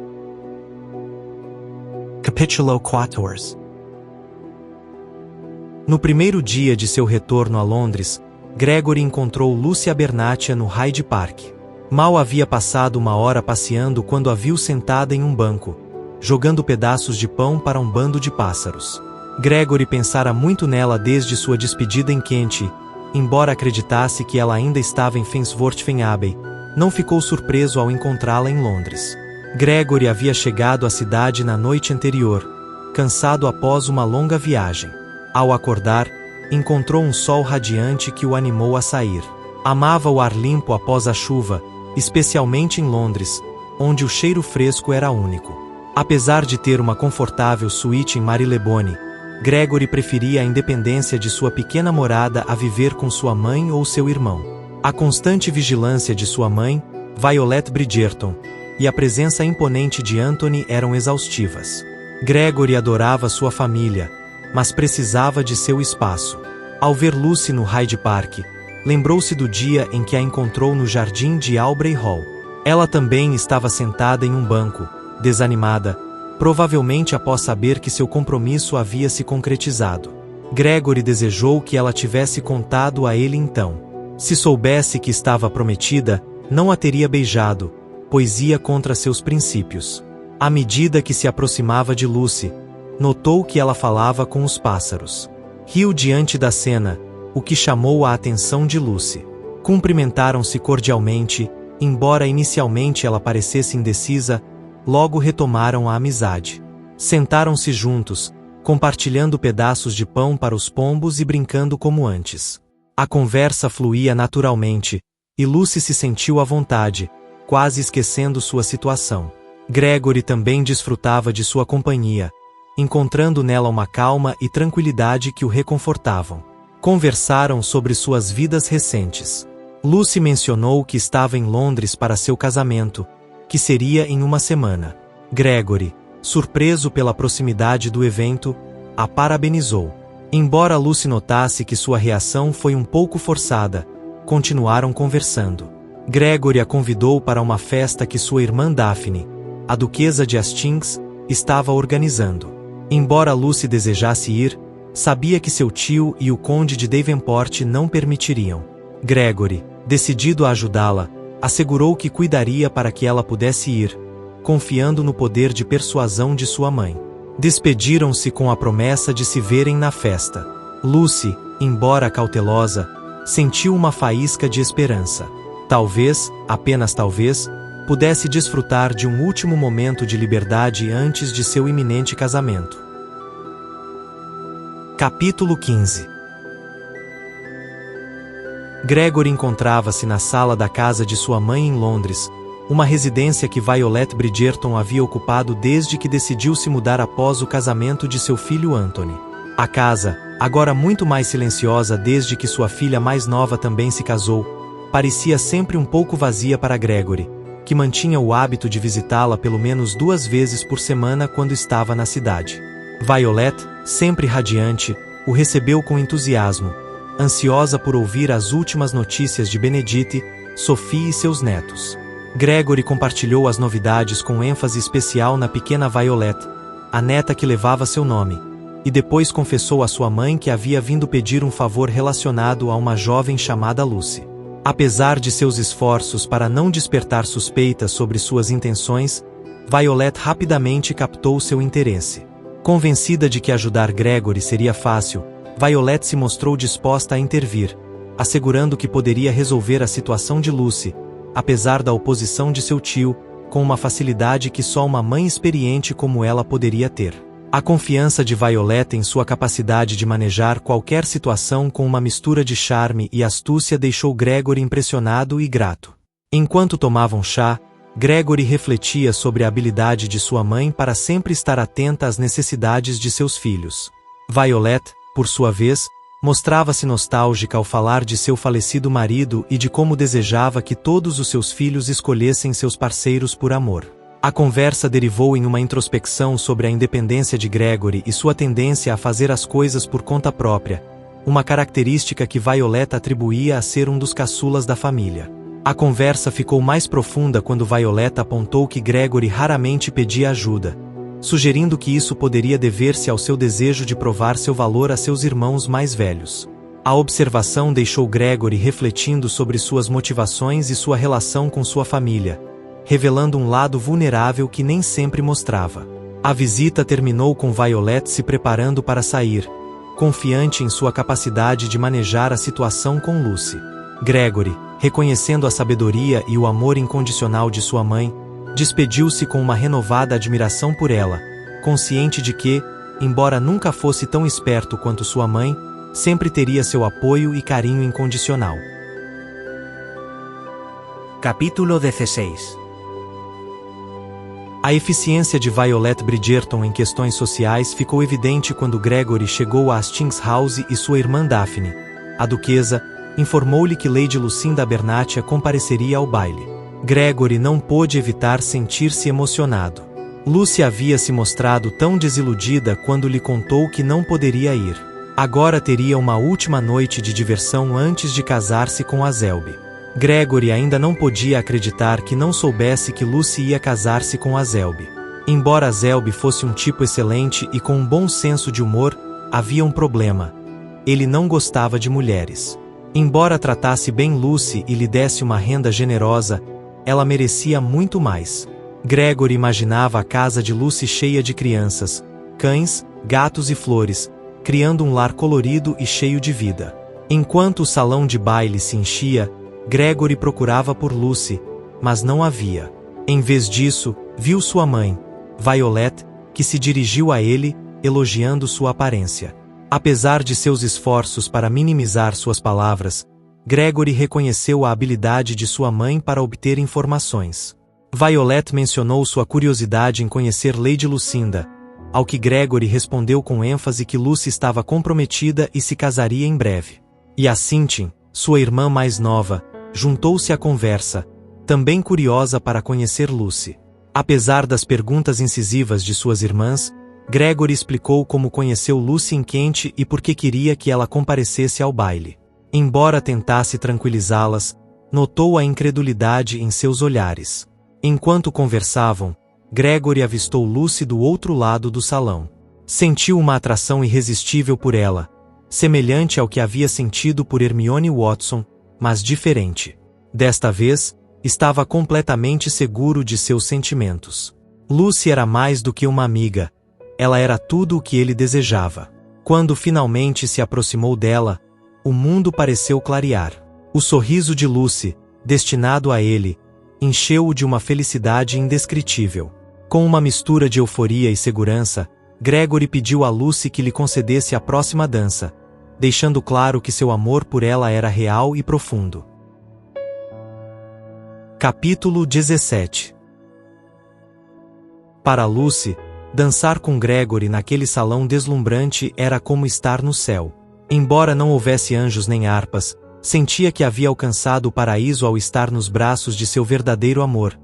Capítulo 14. No primeiro dia de seu retorno a Londres, Gregory encontrou Lucy Abernathy no Hyde Park. Mal havia passado uma hora passeando quando a viu sentada em um banco, jogando pedaços de pão para um bando de pássaros. Gregory pensara muito nela desde sua despedida em Kent, embora acreditasse que ela ainda estava em Finsworth Abbey, não ficou surpreso ao encontrá-la em Londres. Gregory havia chegado à cidade na noite anterior, cansado após uma longa viagem. Ao acordar, encontrou um sol radiante que o animou a sair. Amava o ar limpo após a chuva, especialmente em Londres, onde o cheiro fresco era único. Apesar de ter uma confortável suíte em Marylebone, Gregory preferia a independência de sua pequena morada a viver com sua mãe ou seu irmão. A constante vigilância de sua mãe, Violet Bridgerton, e a presença imponente de Anthony eram exaustivas. Gregory adorava sua família, mas precisava de seu espaço. Ao ver Lucy no Hyde Park, lembrou-se do dia em que a encontrou no jardim de Aubrey Hall. Ela também estava sentada em um banco, desanimada, provavelmente após saber que seu compromisso havia se concretizado. Gregory desejou que ela tivesse contado a ele então. Se soubesse que estava prometida, não a teria beijado, pois ia contra seus princípios. À medida que se aproximava de Lucy, notou que ela falava com os pássaros. Riu diante da cena, o que chamou a atenção de Lucy. Cumprimentaram-se cordialmente, embora inicialmente ela parecesse indecisa, logo retomaram a amizade. Sentaram-se juntos, compartilhando pedaços de pão para os pombos e brincando como antes. A conversa fluía naturalmente, e Lucy se sentiu à vontade, quase esquecendo sua situação. Gregory também desfrutava de sua companhia, encontrando nela uma calma e tranquilidade que o reconfortavam. Conversaram sobre suas vidas recentes. Lucy mencionou que estava em Londres para seu casamento, que seria em uma semana. Gregory, surpreso pela proximidade do evento, a parabenizou. Embora Lucy notasse que sua reação foi um pouco forçada, continuaram conversando. Gregory a convidou para uma festa que sua irmã Daphne, a duquesa de Hastings, estava organizando. Embora Lucy desejasse ir, sabia que seu tio e o conde de Davenport não permitiriam. Gregory, decidido a ajudá-la, assegurou que cuidaria para que ela pudesse ir, confiando no poder de persuasão de sua mãe. Despediram-se com a promessa de se verem na festa. Lucy, embora cautelosa, sentiu uma faísca de esperança. Talvez, apenas talvez, pudesse desfrutar de um último momento de liberdade antes de seu iminente casamento. Capítulo 15. Gregory encontrava-se na sala da casa de sua mãe em Londres, uma residência que Violet Bridgerton havia ocupado desde que decidiu se mudar após o casamento de seu filho Anthony. A casa, agora muito mais silenciosa desde que sua filha mais nova também se casou, parecia sempre um pouco vazia para Gregory, que mantinha o hábito de visitá-la pelo menos 2 vezes por semana quando estava na cidade. Violet, sempre radiante, o recebeu com entusiasmo, ansiosa por ouvir as últimas notícias de Benedict, Sophie e seus netos. Gregory compartilhou as novidades com ênfase especial na pequena Violet, a neta que levava seu nome, e depois confessou à sua mãe que havia vindo pedir um favor relacionado a uma jovem chamada Lucy. Apesar de seus esforços para não despertar suspeitas sobre suas intenções, Violet rapidamente captou seu interesse. Convencida de que ajudar Gregory seria fácil, Violet se mostrou disposta a intervir, assegurando que poderia resolver a situação de Lucy, apesar da oposição de seu tio, com uma facilidade que só uma mãe experiente como ela poderia ter. A confiança de Violet em sua capacidade de manejar qualquer situação com uma mistura de charme e astúcia deixou Gregory impressionado e grato. Enquanto tomavam chá, Gregory refletia sobre a habilidade de sua mãe para sempre estar atenta às necessidades de seus filhos. Violet, por sua vez, mostrava-se nostálgica ao falar de seu falecido marido e de como desejava que todos os seus filhos escolhessem seus parceiros por amor. A conversa derivou em uma introspecção sobre a independência de Gregory e sua tendência a fazer as coisas por conta própria, uma característica que Violet atribuía a ser um dos caçulas da família. A conversa ficou mais profunda quando Violet apontou que Gregory raramente pedia ajuda, sugerindo que isso poderia dever-se ao seu desejo de provar seu valor a seus irmãos mais velhos. A observação deixou Gregory refletindo sobre suas motivações e sua relação com sua família, revelando um lado vulnerável que nem sempre mostrava. A visita terminou com Violet se preparando para sair, confiante em sua capacidade de manejar a situação com Lucy. Gregory, reconhecendo a sabedoria e o amor incondicional de sua mãe, despediu-se com uma renovada admiração por ela, consciente de que, embora nunca fosse tão esperto quanto sua mãe, sempre teria seu apoio e carinho incondicional. Capítulo 16. A eficiência de Violet Bridgerton em questões sociais ficou evidente quando Gregory chegou a Hastings House e sua irmã Daphne, a duquesa, informou-lhe que Lady Lucinda Abernathy compareceria ao baile. Gregory não pôde evitar sentir-se emocionado. Lucy havia se mostrado tão desiludida quando lhe contou que não poderia ir. Agora teria uma última noite de diversão antes de casar-se com Azelby. Gregory ainda não podia acreditar que não soubesse que Lucy ia casar-se com Azelby. Embora Azelby fosse um tipo excelente e com um bom senso de humor, havia um problema. Ele não gostava de mulheres. Embora tratasse bem Lucy e lhe desse uma renda generosa, ela merecia muito mais. Gregory imaginava a casa de Lucy cheia de crianças, cães, gatos e flores, criando um lar colorido e cheio de vida. Enquanto o salão de baile se enchia, Gregory procurava por Lucy, mas não havia. Em vez disso, viu sua mãe, Violet, que se dirigiu a ele, elogiando sua aparência. Apesar de seus esforços para minimizar suas palavras, Gregory reconheceu a habilidade de sua mãe para obter informações. Violet mencionou sua curiosidade em conhecer Lady Lucinda, ao que Gregory respondeu com ênfase que Lucy estava comprometida e se casaria em breve. E Assintin, sua irmã mais nova, juntou-se à conversa, também curiosa para conhecer Lucy. Apesar das perguntas incisivas de suas irmãs, Gregory explicou como conheceu Lucy em Kent e por que queria que ela comparecesse ao baile. Embora tentasse tranquilizá-las, notou a incredulidade em seus olhares. Enquanto conversavam, Gregory avistou Lucy do outro lado do salão. Sentiu uma atração irresistível por ela, semelhante ao que havia sentido por Hermione Watson, mas diferente. Desta vez, estava completamente seguro de seus sentimentos. Lucy era mais do que uma amiga, ela era tudo o que ele desejava. Quando finalmente se aproximou dela, o mundo pareceu clarear. O sorriso de Lucy, destinado a ele, encheu-o de uma felicidade indescritível. Com uma mistura de euforia e segurança, Gregory pediu a Lucy que lhe concedesse a próxima dança, deixando claro que seu amor por ela era real e profundo. Capítulo 17. Para Lucy, dançar com Gregory naquele salão deslumbrante era como estar no céu. Embora não houvesse anjos nem harpas, sentia que havia alcançado o paraíso ao estar nos braços de seu verdadeiro amor,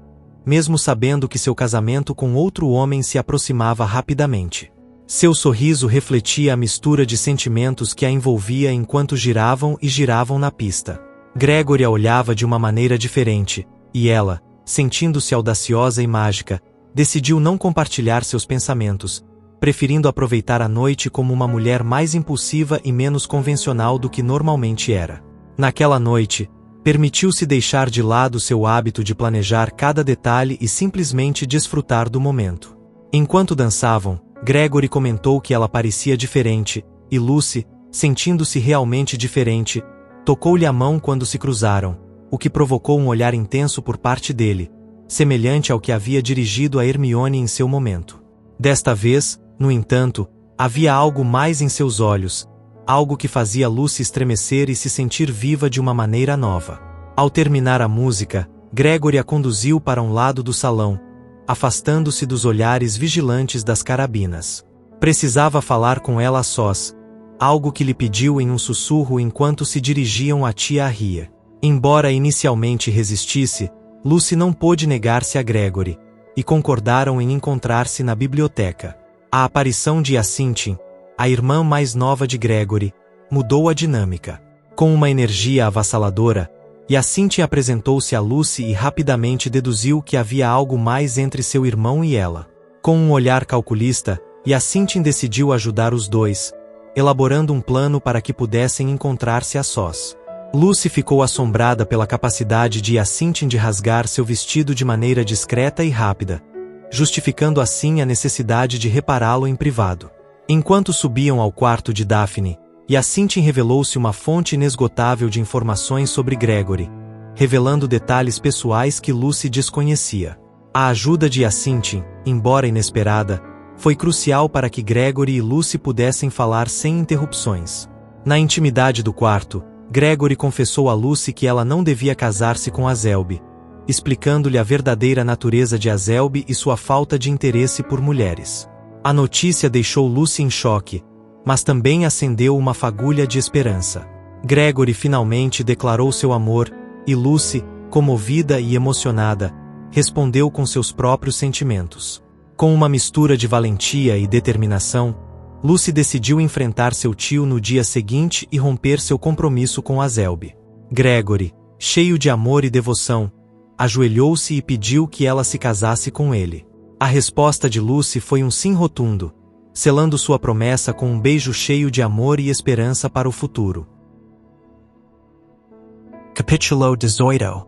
mesmo sabendo que seu casamento com outro homem se aproximava rapidamente. Seu sorriso refletia a mistura de sentimentos que a envolvia enquanto giravam e giravam na pista. Gregory a olhava de uma maneira diferente, e ela, sentindo-se audaciosa e mágica, decidiu não compartilhar seus pensamentos, preferindo aproveitar a noite como uma mulher mais impulsiva e menos convencional do que normalmente era. Naquela noite, permitiu-se deixar de lado seu hábito de planejar cada detalhe e simplesmente desfrutar do momento. Enquanto dançavam, Gregory comentou que ela parecia diferente, e Lucy, sentindo-se realmente diferente, tocou-lhe a mão quando se cruzaram, o que provocou um olhar intenso por parte dele, semelhante ao que havia dirigido a Hermione em seu momento. Desta vez, no entanto, havia algo mais em seus olhos, algo que fazia Lucy estremecer e se sentir viva de uma maneira nova. Ao terminar a música, Gregory a conduziu para um lado do salão, afastando-se dos olhares vigilantes das carabinas. Precisava falar com ela a sós, algo que lhe pediu em um sussurro enquanto se dirigiam a tia Arria. Embora inicialmente resistisse, Lucy não pôde negar-se a Gregory, e concordaram em encontrar-se na biblioteca. A aparição de Assintin, a irmã mais nova de Gregory, mudou a dinâmica. Com uma energia avassaladora, Assintin apresentou-se a Lucy e rapidamente deduziu que havia algo mais entre seu irmão e ela. Com um olhar calculista, Assintin decidiu ajudar os dois, elaborando um plano para que pudessem encontrar-se a sós. Lucy ficou assombrada pela capacidade de Assintin de rasgar seu vestido de maneira discreta e rápida, justificando assim a necessidade de repará-lo em privado. Enquanto subiam ao quarto de Daphne, Assintin revelou-se uma fonte inesgotável de informações sobre Gregory, revelando detalhes pessoais que Lucy desconhecia. A ajuda de Assintin, embora inesperada, foi crucial para que Gregory e Lucy pudessem falar sem interrupções. Na intimidade do quarto, Gregory confessou a Lucy que ela não devia casar-se com Azelby, explicando-lhe a verdadeira natureza de Azelby e sua falta de interesse por mulheres. A notícia deixou Lucy em choque, mas também acendeu uma fagulha de esperança. Gregory finalmente declarou seu amor, e Lucy, comovida e emocionada, respondeu com seus próprios sentimentos. Com uma mistura de valentia e determinação, Lucy decidiu enfrentar seu tio no dia seguinte e romper seu compromisso com Azelby. Gregory, cheio de amor e devoção, ajoelhou-se e pediu que ela se casasse com ele. A resposta de Lucy foi um sim rotundo, selando sua promessa com um beijo cheio de amor e esperança para o futuro. Capítulo 18.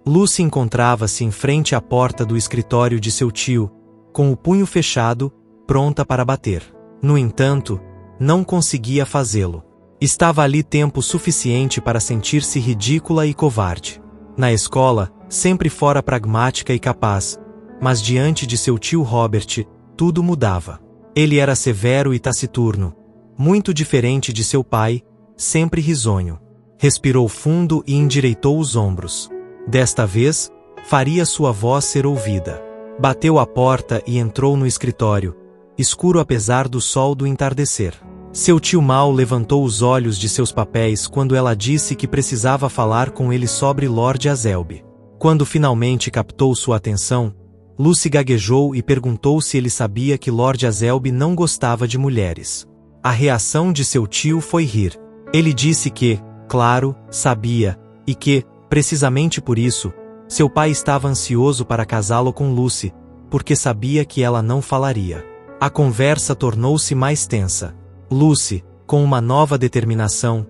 Lucy encontrava-se em frente à porta do escritório de seu tio, com o punho fechado, pronta para bater. No entanto, não conseguia fazê-lo. Estava ali tempo suficiente para sentir-se ridícula e covarde. Na escola, sempre fora pragmática e capaz, mas diante de seu tio Robert, tudo mudava. Ele era severo e taciturno, muito diferente de seu pai, sempre risonho. Respirou fundo e endireitou os ombros. Desta vez, faria sua voz ser ouvida. Bateu à porta e entrou no escritório, escuro apesar do sol do entardecer. Seu tio mal levantou os olhos de seus papéis quando ela disse que precisava falar com ele sobre Lord Azelby. Quando finalmente captou sua atenção, Lucy gaguejou e perguntou se ele sabia que Lord Azelby não gostava de mulheres. A reação de seu tio foi rir. Ele disse que, claro, sabia, e que, precisamente por isso, seu pai estava ansioso para casá-lo com Lucy, porque sabia que ela não falaria. A conversa tornou-se mais tensa. Lucy, com uma nova determinação,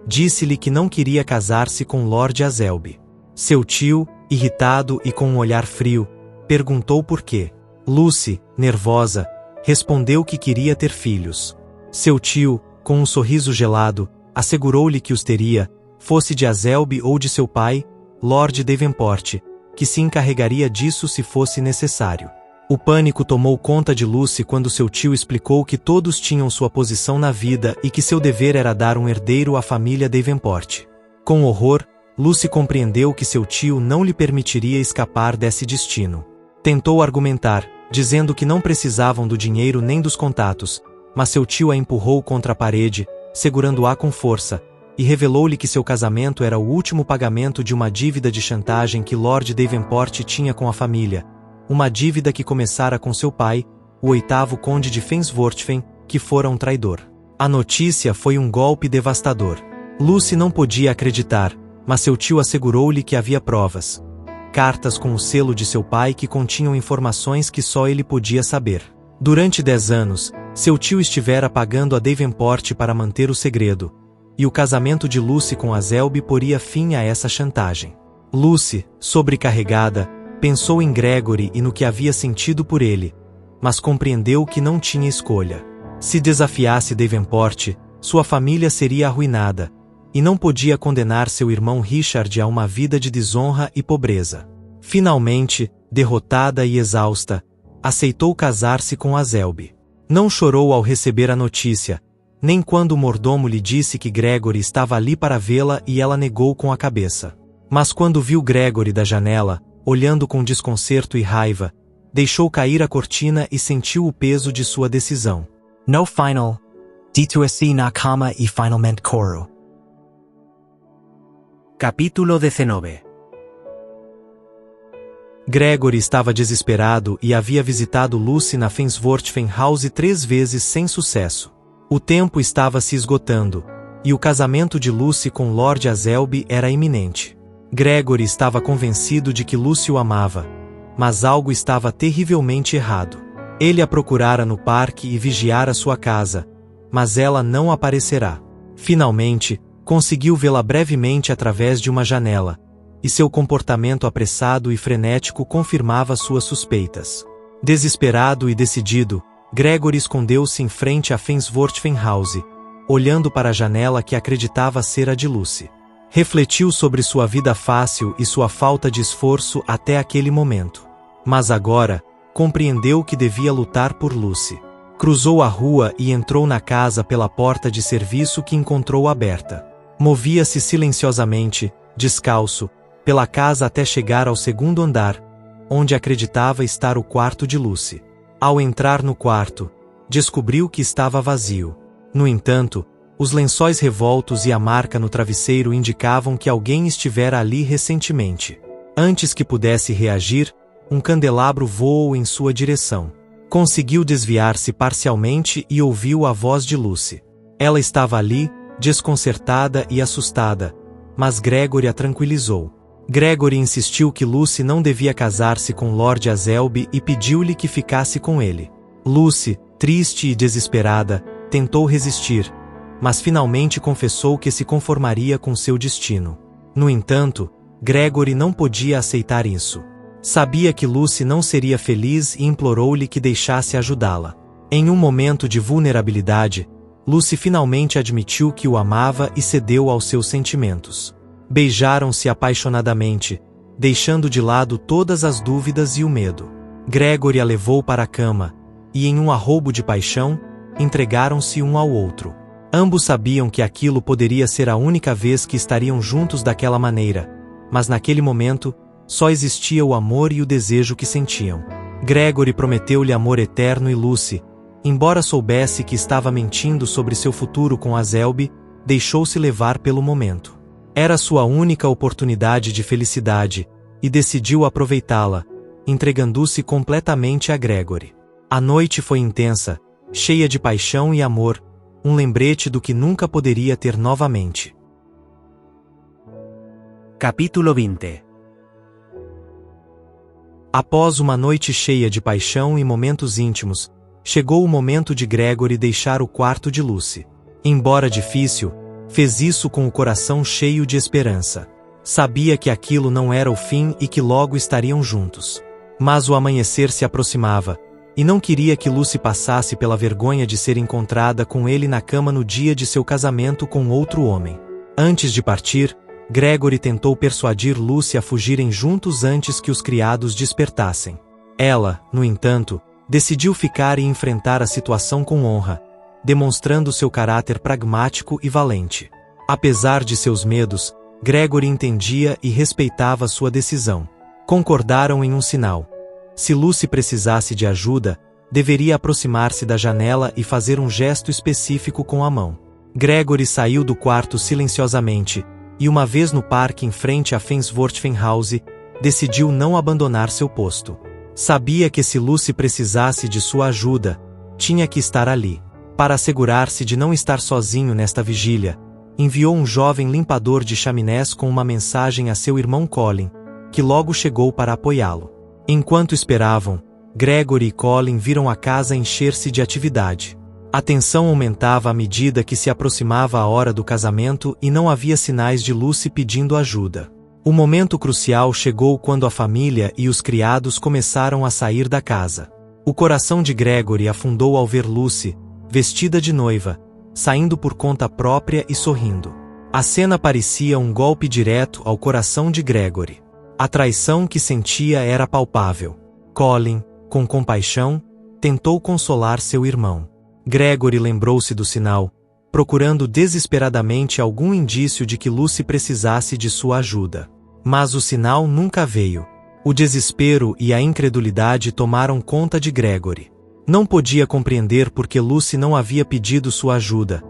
disse-lhe que não queria casar-se com Lord Azelby. Seu tio, irritado e com um olhar frio, perguntou por quê. Lucy, nervosa, respondeu que queria ter filhos. Seu tio, com um sorriso gelado, assegurou-lhe que os teria, fosse de Azelby ou de seu pai, Lord Davenport, que se encarregaria disso se fosse necessário. O pânico tomou conta de Lucy quando seu tio explicou que todos tinham sua posição na vida e que seu dever era dar um herdeiro à família Davenport. Com horror, Lucy compreendeu que seu tio não lhe permitiria escapar desse destino. Tentou argumentar, dizendo que não precisavam do dinheiro nem dos contatos, mas seu tio a empurrou contra a parede, segurando-a com força, e revelou-lhe que seu casamento era o último pagamento de uma dívida de chantagem que Lord Davenport tinha com a família, uma dívida que começara com seu pai, o 8º conde de Fensworthen, que fora um traidor. A notícia foi um golpe devastador. Lucy não podia acreditar, mas seu tio assegurou-lhe que havia provas. Cartas com o selo de seu pai que continham informações que só ele podia saber. Durante 10 anos, seu tio estivera pagando a Davenport para manter o segredo, e o casamento de Lucy com Azelby poria fim a essa chantagem. Lucy, sobrecarregada, pensou em Gregory e no que havia sentido por ele, mas compreendeu que não tinha escolha. Se desafiasse Davenport, sua família seria arruinada, e não podia condenar seu irmão Richard a uma vida de desonra e pobreza. Finalmente, derrotada e exausta, aceitou casar-se com Azelby. Não chorou ao receber a notícia, nem quando o mordomo lhe disse que Gregory estava ali para vê-la e ela negou com a cabeça. Mas quando viu Gregory da janela, olhando com desconcerto e raiva, deixou cair a cortina e sentiu o peso de sua decisão. No final, dito assim na cama e finalmente coro. Capítulo 19. Gregory estava desesperado e havia visitado Lucy na Fensworthen House 3 vezes sem sucesso. O tempo estava se esgotando, e o casamento de Lucy com Lord Azelby era iminente. Gregory estava convencido de que Lucy o amava, mas algo estava terrivelmente errado. Ele a procurara no parque e vigiara sua casa, mas ela não aparecerá. Finalmente, conseguiu vê-la brevemente através de uma janela, e seu comportamento apressado e frenético confirmava suas suspeitas. Desesperado e decidido, Gregory escondeu-se em frente à Fensworthen House, olhando para a janela que acreditava ser a de Lucy. Refletiu sobre sua vida fácil e sua falta de esforço até aquele momento. Mas agora, compreendeu que devia lutar por Lucy. Cruzou a rua e entrou na casa pela porta de serviço que encontrou aberta. Movia-se silenciosamente, descalço, pela casa até chegar ao 2º andar, onde acreditava estar o quarto de Lucy. Ao entrar no quarto, descobriu que estava vazio. No entanto, Os lençóis revoltos e a marca no travesseiro indicavam que alguém estivera ali recentemente. Antes que pudesse reagir, um candelabro voou em sua direção. Conseguiu desviar-se parcialmente e ouviu a voz de Lucy. Ela estava ali, desconcertada e assustada, mas Gregory a tranquilizou. Gregory insistiu que Lucy não devia casar-se com Lord Azelby e pediu-lhe que ficasse com ele. Lucy, triste e desesperada, tentou resistir, mas finalmente confessou que se conformaria com seu destino. No entanto, Gregory não podia aceitar isso. Sabia que Lucy não seria feliz e implorou-lhe que deixasse ajudá-la. Em um momento de vulnerabilidade, Lucy finalmente admitiu que o amava e cedeu aos seus sentimentos. Beijaram-se apaixonadamente, deixando de lado todas as dúvidas e o medo. Gregory a levou para a cama, e em um arroubo de paixão, entregaram-se um ao outro. Ambos sabiam que aquilo poderia ser a única vez que estariam juntos daquela maneira, mas naquele momento, só existia o amor e o desejo que sentiam. Gregory prometeu-lhe amor eterno e Lucy, embora soubesse que estava mentindo sobre seu futuro com Azelby, deixou-se levar pelo momento. Era sua única oportunidade de felicidade, e decidiu aproveitá-la, entregando-se completamente a Gregory. A noite foi intensa, cheia de paixão e amor, um lembrete do que nunca poderia ter novamente. Capítulo 20. Após uma noite cheia de paixão e momentos íntimos, chegou o momento de Gregory deixar o quarto de Lucy. Embora difícil, fez isso com o coração cheio de esperança. Sabia que aquilo não era o fim e que logo estariam juntos. Mas o amanhecer se aproximava, e não queria que Lucy passasse pela vergonha de ser encontrada com ele na cama no dia de seu casamento com outro homem. Antes de partir, Gregory tentou persuadir Lucy a fugirem juntos antes que os criados despertassem. Ela, no entanto, decidiu ficar e enfrentar a situação com honra, demonstrando seu caráter pragmático e valente. Apesar de seus medos, Gregory entendia e respeitava sua decisão. Concordaram em um sinal. Se Lucy precisasse de ajuda, deveria aproximar-se da janela e fazer um gesto específico com a mão. Gregory saiu do quarto silenciosamente, e uma vez no parque em frente a Fensworth House, decidiu não abandonar seu posto. Sabia que se Lucy precisasse de sua ajuda, tinha que estar ali. Para assegurar-se de não estar sozinho nesta vigília, enviou um jovem limpador de chaminés com uma mensagem a seu irmão Colin, que logo chegou para apoiá-lo. Enquanto esperavam, Gregory e Colin viram a casa encher-se de atividade. A tensão aumentava à medida que se aproximava a hora do casamento e não havia sinais de Lucy pedindo ajuda. O momento crucial chegou quando a família e os criados começaram a sair da casa. O coração de Gregory afundou ao ver Lucy, vestida de noiva, saindo por conta própria e sorrindo. A cena parecia um golpe direto ao coração de Gregory. A traição que sentia era palpável. Colin, com compaixão, tentou consolar seu irmão. Gregory lembrou-se do sinal, procurando desesperadamente algum indício de que Lucy precisasse de sua ajuda. Mas o sinal nunca veio. O desespero e a incredulidade tomaram conta de Gregory. Não podia compreender por que Lucy não havia pedido sua ajuda,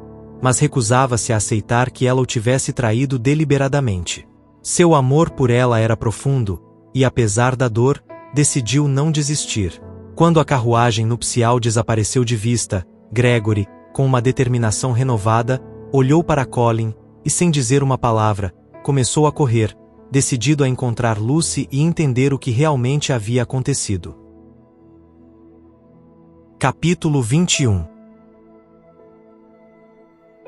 mas recusava-se a aceitar que ela o tivesse traído deliberadamente. Seu amor por ela era profundo, e apesar da dor, decidiu não desistir. Quando a carruagem nupcial desapareceu de vista, Gregory, com uma determinação renovada, olhou para Colin, e sem dizer uma palavra, começou a correr, decidido a encontrar Lucy e entender o que realmente havia acontecido. Capítulo 21.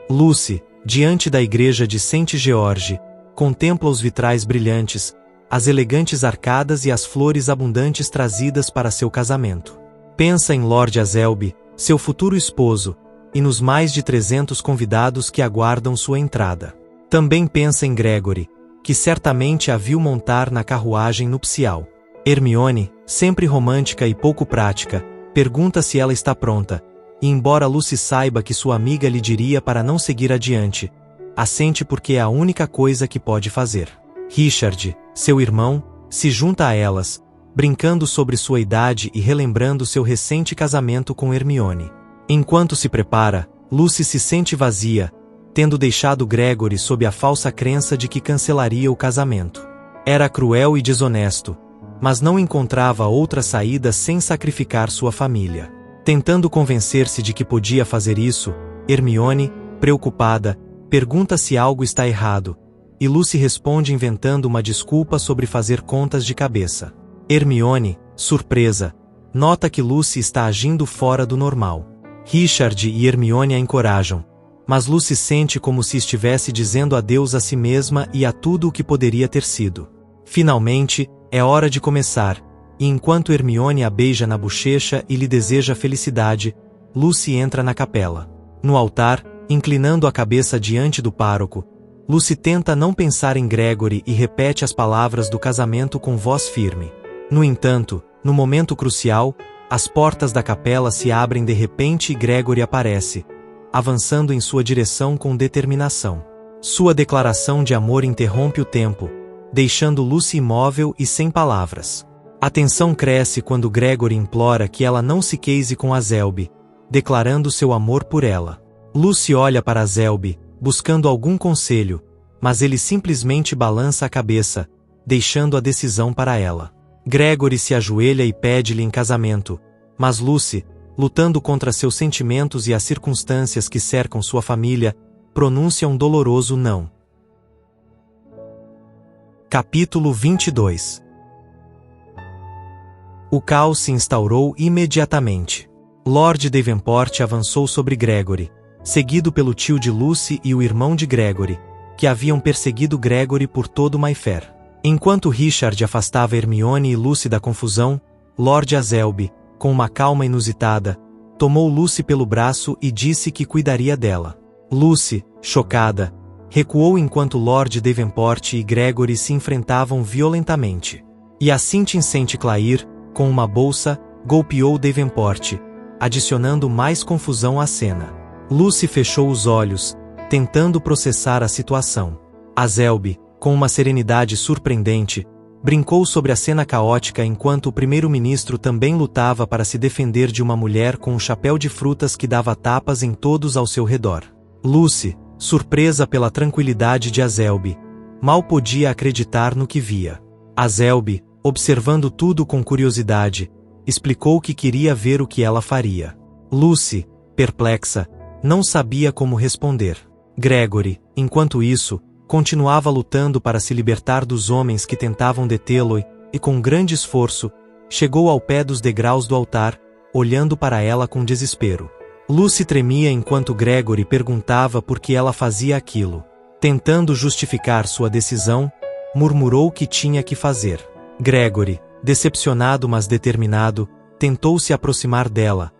Lucy, diante da igreja de St. George, contempla os vitrais brilhantes, as elegantes arcadas e as flores abundantes trazidas para seu casamento. Pensa em Lord Azelby, seu futuro esposo, e nos mais de 300 convidados que aguardam sua entrada. Também pensa em Gregory, que certamente a viu montar na carruagem nupcial. Hermione, sempre romântica e pouco prática, pergunta se ela está pronta, e embora Lucy saiba que sua amiga lhe diria para não seguir adiante, assente porque é a única coisa que pode fazer. Richard, seu irmão, se junta a elas, brincando sobre sua idade e relembrando seu recente casamento com Hermione. Enquanto se prepara, Lucy se sente vazia, tendo deixado Gregory sob a falsa crença de que cancelaria o casamento. Era cruel e desonesto, mas não encontrava outra saída sem sacrificar sua família. Tentando convencer-se de que podia fazer isso, Hermione, preocupada, pergunta se algo está errado, e Lucy responde inventando uma desculpa sobre fazer contas de cabeça. Hermione, surpresa, nota que Lucy está agindo fora do normal. Richard e Hermione a encorajam, mas Lucy sente como se estivesse dizendo adeus a si mesma e a tudo o que poderia ter sido. Finalmente, é hora de começar, e enquanto Hermione a beija na bochecha e lhe deseja felicidade, Lucy entra na capela. No altar, inclinando a cabeça diante do pároco, Lucy tenta não pensar em Gregory e repete as palavras do casamento com voz firme. No entanto, no momento crucial, as portas da capela se abrem de repente e Gregory aparece, avançando em sua direção com determinação. Sua declaração de amor interrompe o tempo, deixando Lucy imóvel e sem palavras. A tensão cresce quando Gregory implora que ela não se case com Azelby, declarando seu amor por ela. Lucy olha para Azelby, buscando algum conselho, mas ele simplesmente balança a cabeça, deixando a decisão para ela. Gregory se ajoelha e pede-lhe em casamento, mas Lucy, lutando contra seus sentimentos e as circunstâncias que cercam sua família, pronuncia um doloroso não. Capítulo 22. O caos se instaurou imediatamente. Lord Davenport avançou sobre Gregory, seguido pelo tio de Lucy e o irmão de Gregory, que haviam perseguido Gregory por todo Mayfair. Enquanto Richard afastava Hermione e Lucy da confusão, Lord Azelby, com uma calma inusitada, tomou Lucy pelo braço e disse que cuidaria dela. Lucy, chocada, recuou enquanto Lord Davenport e Gregory se enfrentavam violentamente. E assim St. Clair, com uma bolsa, golpeou Davenport, adicionando mais confusão à cena. Lucy fechou os olhos, tentando processar a situação. Azelby, com uma serenidade surpreendente, brincou sobre a cena caótica enquanto o primeiro-ministro também lutava para se defender de uma mulher com um chapéu de frutas que dava tapas em todos ao seu redor. Lucy, surpresa pela tranquilidade de Azelby, mal podia acreditar no que via. Azelby, observando tudo com curiosidade, explicou que queria ver o que ela faria. Lucy, perplexa, não sabia como responder. Gregory, enquanto isso, continuava lutando para se libertar dos homens que tentavam detê-lo e, com grande esforço, chegou ao pé dos degraus do altar, olhando para ela com desespero. Lucy tremia enquanto Gregory perguntava por que ela fazia aquilo. Tentando justificar sua decisão, murmurou que tinha que fazer. Gregory, decepcionado mas determinado, tentou se aproximar dela,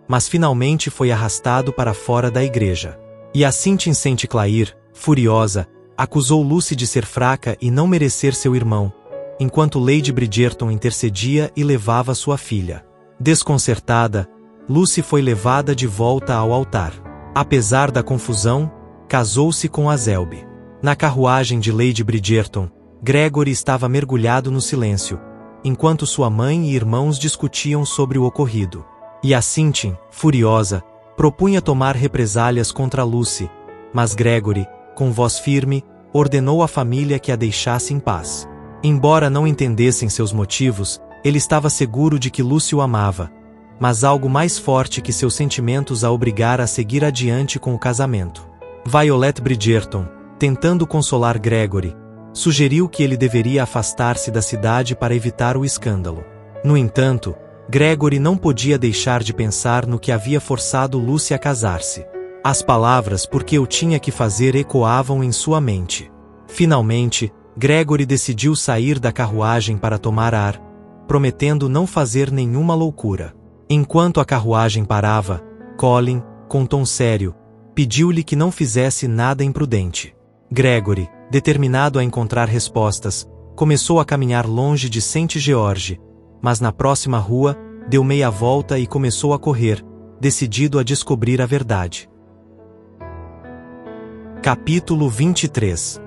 mas finalmente foi arrastado para fora da igreja. E assim St. Clair, furiosa, acusou Lucy de ser fraca e não merecer seu irmão, enquanto Lady Bridgerton intercedia e levava sua filha. Desconcertada, Lucy foi levada de volta ao altar. Apesar da confusão, casou-se com Azelby. Na carruagem de Lady Bridgerton, Gregory estava mergulhado no silêncio, enquanto sua mãe e irmãos discutiam sobre o ocorrido. E assim, furiosa, propunha tomar represálias contra Lucy, mas Gregory, com voz firme, ordenou à família que a deixasse em paz. Embora não entendessem seus motivos, ele estava seguro de que Lucy o amava, mas algo mais forte que seus sentimentos a obrigara a seguir adiante com o casamento. Violet Bridgerton, tentando consolar Gregory, sugeriu que ele deveria afastar-se da cidade para evitar o escândalo. No entanto, Gregory não podia deixar de pensar no que havia forçado Lucy a casar-se. As palavras "por que eu tinha que fazer" ecoavam em sua mente. Finalmente, Gregory decidiu sair da carruagem para tomar ar, prometendo não fazer nenhuma loucura. Enquanto a carruagem parava, Colin, com tom sério, pediu-lhe que não fizesse nada imprudente. Gregory, determinado a encontrar respostas, começou a caminhar longe de St. George, mas na próxima rua, deu meia volta e começou a correr, decidido a descobrir a verdade. Capítulo 23.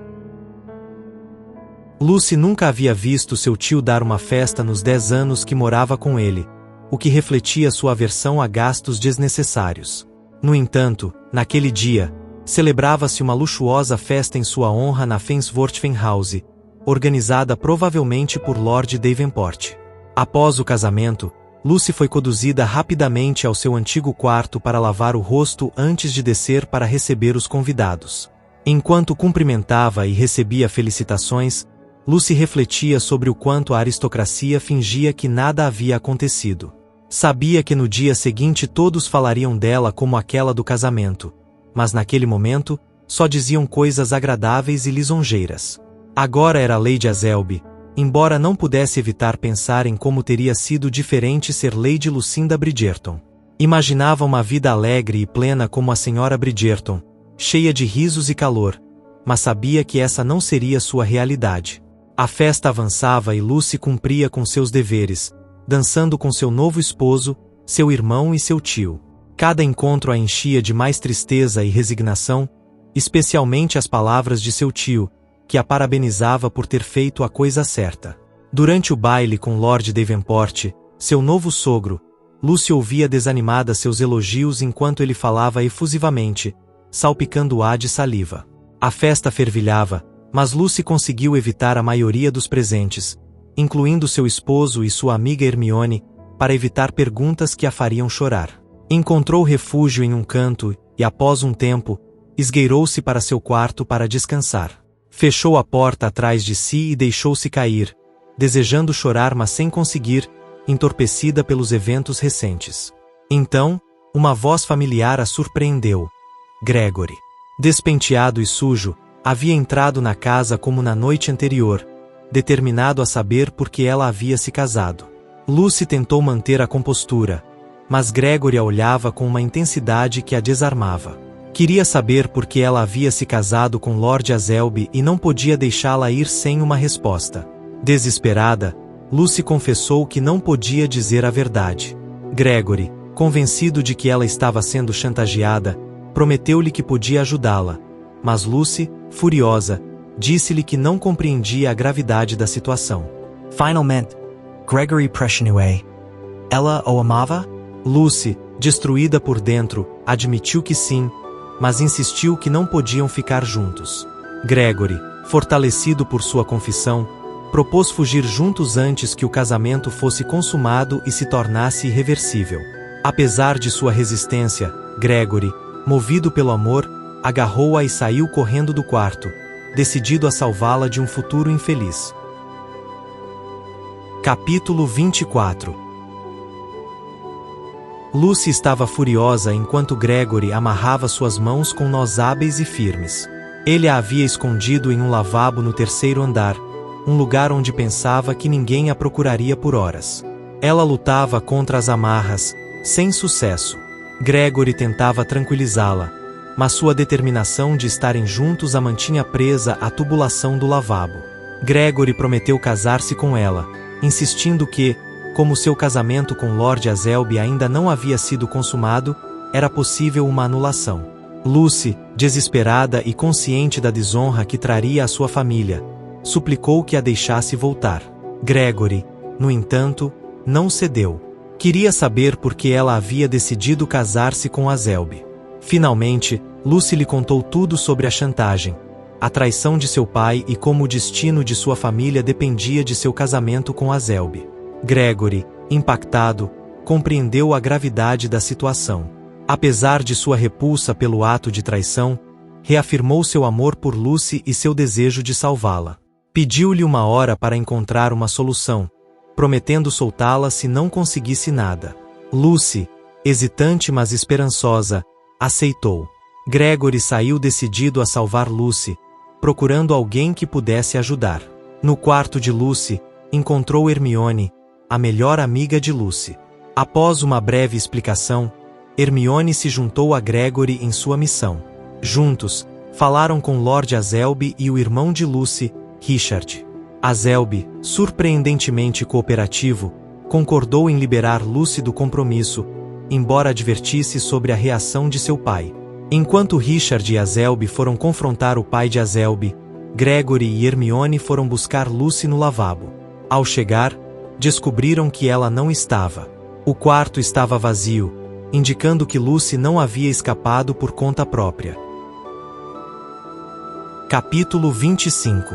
Lucy nunca havia visto seu tio dar uma festa nos 10 anos que morava com ele, o que refletia sua aversão a gastos desnecessários. No entanto, naquele dia, celebrava-se uma luxuosa festa em sua honra na Fansworth House, organizada provavelmente por Lord Davenport. Após o casamento, Lucy foi conduzida rapidamente ao seu antigo quarto para lavar o rosto antes de descer para receber os convidados. Enquanto cumprimentava e recebia felicitações, Lucy refletia sobre o quanto a aristocracia fingia que nada havia acontecido. Sabia que no dia seguinte todos falariam dela como aquela do casamento, mas naquele momento, só diziam coisas agradáveis e lisonjeiras. Agora era Lady Azelby, embora não pudesse evitar pensar em como teria sido diferente ser Lady Lucinda Bridgerton. Imaginava uma vida alegre e plena como a Sra. Bridgerton, cheia de risos e calor, mas sabia que essa não seria sua realidade. A festa avançava e Lucy cumpria com seus deveres, dançando com seu novo esposo, seu irmão e seu tio. Cada encontro a enchia de mais tristeza e resignação, especialmente as palavras de seu tio, que a parabenizava por ter feito a coisa certa. Durante o baile com Lord Davenport, seu novo sogro, Lucy ouvia desanimada seus elogios enquanto ele falava efusivamente, salpicando-a de saliva. A festa fervilhava, mas Lucy conseguiu evitar a maioria dos presentes, incluindo seu esposo e sua amiga Hermione, para evitar perguntas que a fariam chorar. Encontrou refúgio em um canto e, após um tempo, esgueirou-se para seu quarto para descansar. Fechou a porta atrás de si e deixou-se cair, desejando chorar mas sem conseguir, entorpecida pelos eventos recentes. Então, uma voz familiar a surpreendeu. Gregory. Despenteado e sujo, havia entrado na casa como na noite anterior, determinado a saber por que ela havia se casado. Lucy tentou manter a compostura, mas Gregory a olhava com uma intensidade que a desarmava. Queria saber por que ela havia se casado com Lord Azelby e não podia deixá-la ir sem uma resposta. Desesperada, Lucy confessou que não podia dizer a verdade. Gregory, convencido de que ela estava sendo chantageada, prometeu-lhe que podia ajudá-la, mas Lucy, furiosa, disse-lhe que não compreendia a gravidade da situação. Finalmente, Gregory pressionou-a. Ela o amava? Lucy, destruída por dentro, admitiu que sim, mas insistiu que não podiam ficar juntos. Gregory, fortalecido por sua confissão, propôs fugir juntos antes que o casamento fosse consumado e se tornasse irreversível. Apesar de sua resistência, Gregory, movido pelo amor, agarrou-a e saiu correndo do quarto, decidido a salvá-la de um futuro infeliz. Capítulo 24. Lucy estava furiosa enquanto Gregory amarrava suas mãos com nós hábeis e firmes. Ele a havia escondido em um lavabo no terceiro andar, um lugar onde pensava que ninguém a procuraria por horas. Ela lutava contra as amarras, sem sucesso. Gregory tentava tranquilizá-la, mas sua determinação de estarem juntos a mantinha presa à tubulação do lavabo. Gregory prometeu casar-se com ela, insistindo que, como seu casamento com Lord Azelby ainda não havia sido consumado, era possível uma anulação. Lucy, desesperada e consciente da desonra que traria à sua família, suplicou que a deixasse voltar. Gregory, no entanto, não cedeu. Queria saber por que ela havia decidido casar-se com Azelby. Finalmente, Lucy lhe contou tudo sobre a chantagem, a traição de seu pai e como o destino de sua família dependia de seu casamento com Azelby. Gregory, impactado, compreendeu a gravidade da situação. Apesar de sua repulsa pelo ato de traição, reafirmou seu amor por Lucy e seu desejo de salvá-la. Pediu-lhe uma hora para encontrar uma solução, prometendo soltá-la se não conseguisse nada. Lucy, hesitante mas esperançosa, aceitou. Gregory saiu decidido a salvar Lucy, procurando alguém que pudesse ajudar. No quarto de Lucy, encontrou Hermione, a melhor amiga de Lucy. Após uma breve explicação, Hermione se juntou a Gregory em sua missão. Juntos, falaram com Lord Azelby e o irmão de Lucy, Richard. Azelby, surpreendentemente cooperativo, concordou em liberar Lucy do compromisso, embora advertisse sobre a reação de seu pai. Enquanto Richard e Azelby foram confrontar o pai de Azelby, Gregory e Hermione foram buscar Lucy no lavabo. Ao chegar, descobriram que ela não estava. O quarto estava vazio, indicando que Lucy não havia escapado por conta própria. Capítulo 25.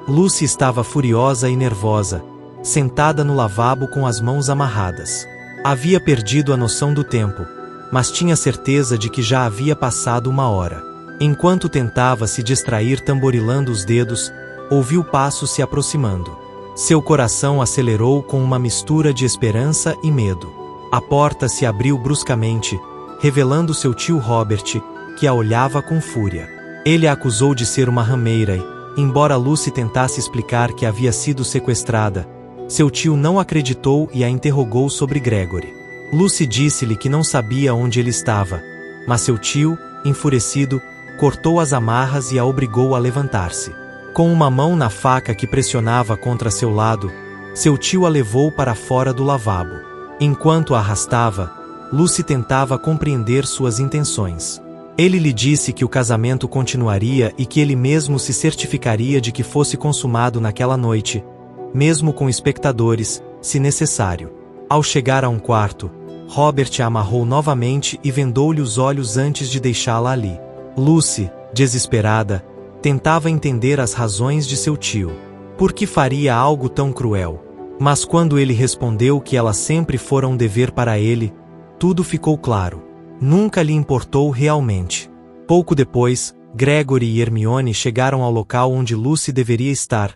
Lucy estava furiosa e nervosa, sentada no lavabo com as mãos amarradas. Havia perdido a noção do tempo, mas tinha certeza de que já havia passado 1 hora. Enquanto tentava se distrair tamborilando os dedos, ouviu passos se aproximando. Seu coração acelerou com uma mistura de esperança e medo. A porta se abriu bruscamente, revelando seu tio Robert, que a olhava com fúria. Ele a acusou de ser uma rameira e, embora Lucy tentasse explicar que havia sido sequestrada, seu tio não acreditou e a interrogou sobre Gregory. Lucy disse-lhe que não sabia onde ele estava, mas seu tio, enfurecido, cortou as amarras e a obrigou a levantar-se. Com uma mão na faca que pressionava contra seu lado, seu tio a levou para fora do lavabo. Enquanto a arrastava, Lucy tentava compreender suas intenções. Ele lhe disse que o casamento continuaria e que ele mesmo se certificaria de que fosse consumado naquela noite, mesmo com espectadores, se necessário. Ao chegar a um quarto, Robert a amarrou novamente e vendou-lhe os olhos antes de deixá-la ali. Lucy, desesperada, tentava entender as razões de seu tio. Por que faria algo tão cruel? Mas quando ele respondeu que ela sempre fora um dever para ele, tudo ficou claro. Nunca lhe importou realmente. Pouco depois, Gregory e Hermione chegaram ao local onde Lucy deveria estar,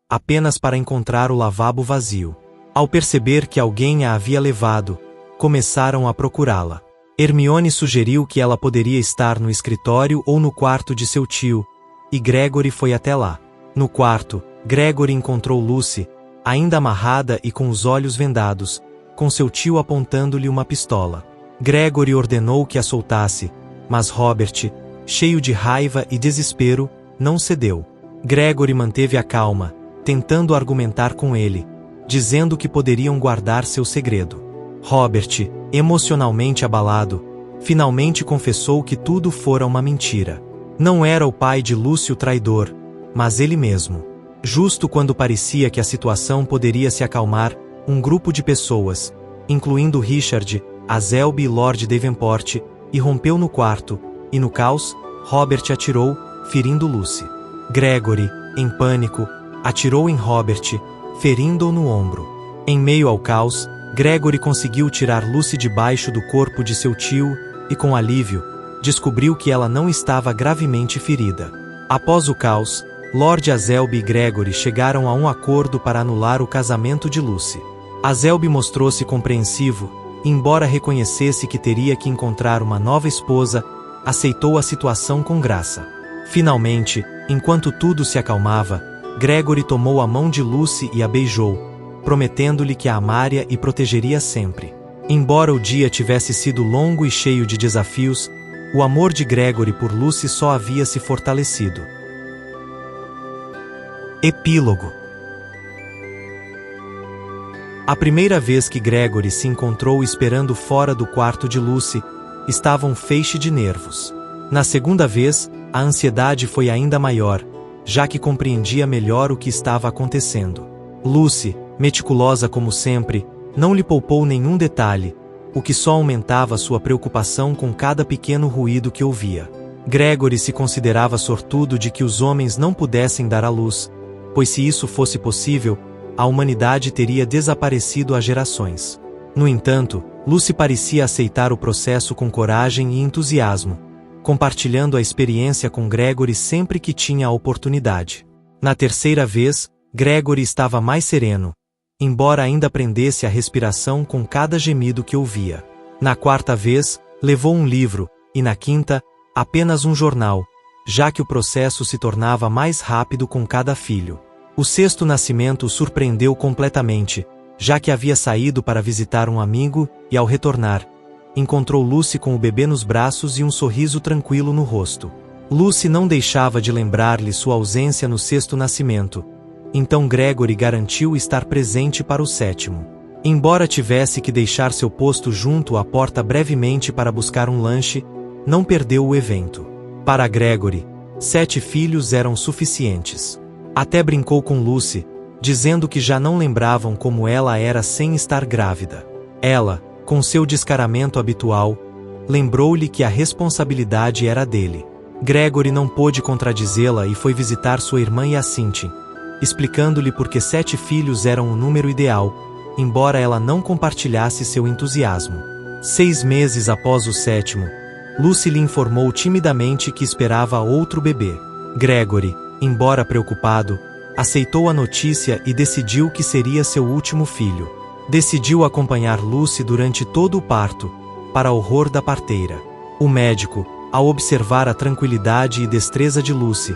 apenas para encontrar o lavabo vazio. Ao perceber que alguém a havia levado, começaram a procurá-la. Hermione sugeriu que ela poderia estar no escritório ou no quarto de seu tio, e Gregory foi até lá. No quarto, Gregory encontrou Lucy, ainda amarrada e com os olhos vendados, com seu tio apontando-lhe uma pistola. Gregory ordenou que a soltasse, mas Robert, cheio de raiva e desespero, não cedeu. Gregory manteve a calma, tentando argumentar com ele, dizendo que poderiam guardar seu segredo. Robert, emocionalmente abalado, finalmente confessou que tudo fora uma mentira. Não era o pai de Lucy o traidor, mas ele mesmo. Justo quando parecia que a situação poderia se acalmar, um grupo de pessoas, incluindo Richard, Azelby e Lord Davenport, irrompeu no quarto, e no caos, Robert atirou, ferindo Lucy. Gregory, em pânico, atirou em Robert, ferindo-o no ombro. Em meio ao caos, Gregory conseguiu tirar Lucy debaixo do corpo de seu tio, e com alívio, descobriu que ela não estava gravemente ferida. Após o caos, Lord Azelby e Gregory chegaram a um acordo para anular o casamento de Lucy. Azelby mostrou-se compreensivo, e embora reconhecesse que teria que encontrar uma nova esposa, aceitou a situação com graça. Finalmente, enquanto tudo se acalmava, Gregory tomou a mão de Lucy e a beijou, prometendo-lhe que a amaria e protegeria sempre. Embora o dia tivesse sido longo e cheio de desafios, o amor de Gregory por Lucy só havia se fortalecido. Epílogo. A primeira vez que Gregory se encontrou esperando fora do quarto de Lucy, estava um feixe de nervos. Na segunda vez, a ansiedade foi ainda maior, já que compreendia melhor o que estava acontecendo. Lucy, meticulosa como sempre, não lhe poupou nenhum detalhe, o que só aumentava sua preocupação com cada pequeno ruído que ouvia. Gregory se considerava sortudo de que os homens não pudessem dar à luz, pois se isso fosse possível, a humanidade teria desaparecido há gerações. No entanto, Lucy parecia aceitar o processo com coragem e entusiasmo, compartilhando a experiência com Gregory sempre que tinha a oportunidade. Na terceira vez, Gregory estava mais sereno, embora ainda prendesse a respiração com cada gemido que ouvia. Na quarta vez, levou um livro, e na quinta, apenas um jornal, já que o processo se tornava mais rápido com cada filho. O sexto nascimento o surpreendeu completamente, já que havia saído para visitar um amigo e, ao retornar, encontrou Lucy com o bebê nos braços e um sorriso tranquilo no rosto. Lucy não deixava de lembrar-lhe sua ausência no sexto nascimento, então Gregory garantiu estar presente para o sétimo. Embora tivesse que deixar seu posto junto à porta brevemente para buscar um lanche, não perdeu o evento. Para Gregory, 7 filhos eram suficientes. Até brincou com Lucy, dizendo que já não lembravam como ela era sem estar grávida. Ela, com seu descaramento habitual, lembrou-lhe que a responsabilidade era dele. Gregory não pôde contradizê-la e foi visitar sua irmã Hyacinthe, explicando-lhe por que 7 filhos eram o número ideal, embora ela não compartilhasse seu entusiasmo. 6 meses após o 7º, Lucy lhe informou timidamente que esperava outro bebê. Gregory, embora preocupado, aceitou a notícia e decidiu que seria seu último filho. Decidiu acompanhar Lucy durante todo o parto, para horror da parteira. O médico, ao observar a tranquilidade e destreza de Lucy,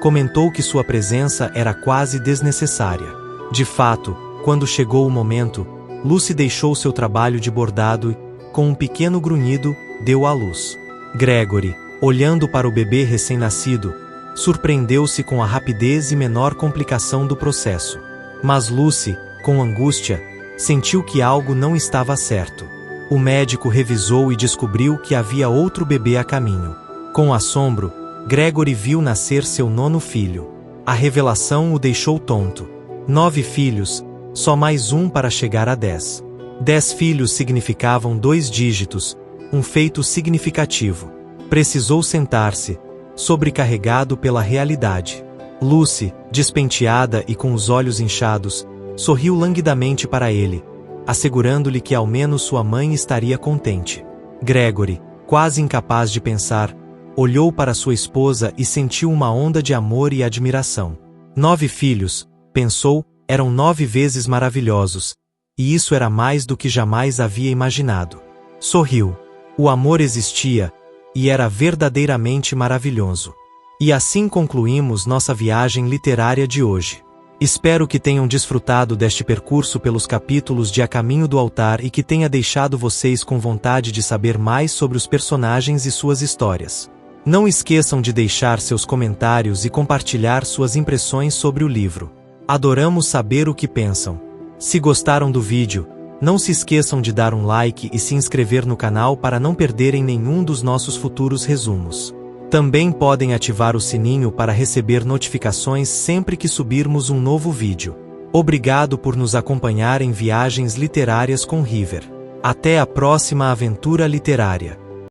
comentou que sua presença era quase desnecessária. De fato, quando chegou o momento, Lucy deixou seu trabalho de bordado e, com um pequeno grunhido, deu à luz. Gregory, olhando para o bebê recém-nascido, surpreendeu-se com a rapidez e menor complicação do processo. Mas Lucy, com angústia, sentiu que algo não estava certo. O médico revisou e descobriu que havia outro bebê a caminho. Com assombro, Gregory viu nascer seu 9º filho. A revelação o deixou tonto. 9 filhos, só mais um para chegar a 10. 10 filhos significavam 2 dígitos, um feito significativo. Precisou sentar-se, sobrecarregado pela realidade. Lucy, despenteada e com os olhos inchados, sorriu languidamente para ele, assegurando-lhe que ao menos sua mãe estaria contente. Gregory, quase incapaz de pensar, olhou para sua esposa e sentiu uma onda de amor e admiração. 9 filhos, pensou, eram 9 vezes maravilhosos, e isso era mais do que jamais havia imaginado. Sorriu. O amor existia, e era verdadeiramente maravilhoso. E assim concluímos nossa viagem literária de hoje. Espero que tenham desfrutado deste percurso pelos capítulos de A Caminho do Altar e que tenha deixado vocês com vontade de saber mais sobre os personagens e suas histórias. Não esqueçam de deixar seus comentários e compartilhar suas impressões sobre o livro. Adoramos saber o que pensam. Se gostaram do vídeo, não se esqueçam de dar um like e se inscrever no canal para não perderem nenhum dos nossos futuros resumos. Também podem ativar o sininho para receber notificações sempre que subirmos um novo vídeo. Obrigado por nos acompanhar em Viagens Literárias com River. Até a próxima aventura literária.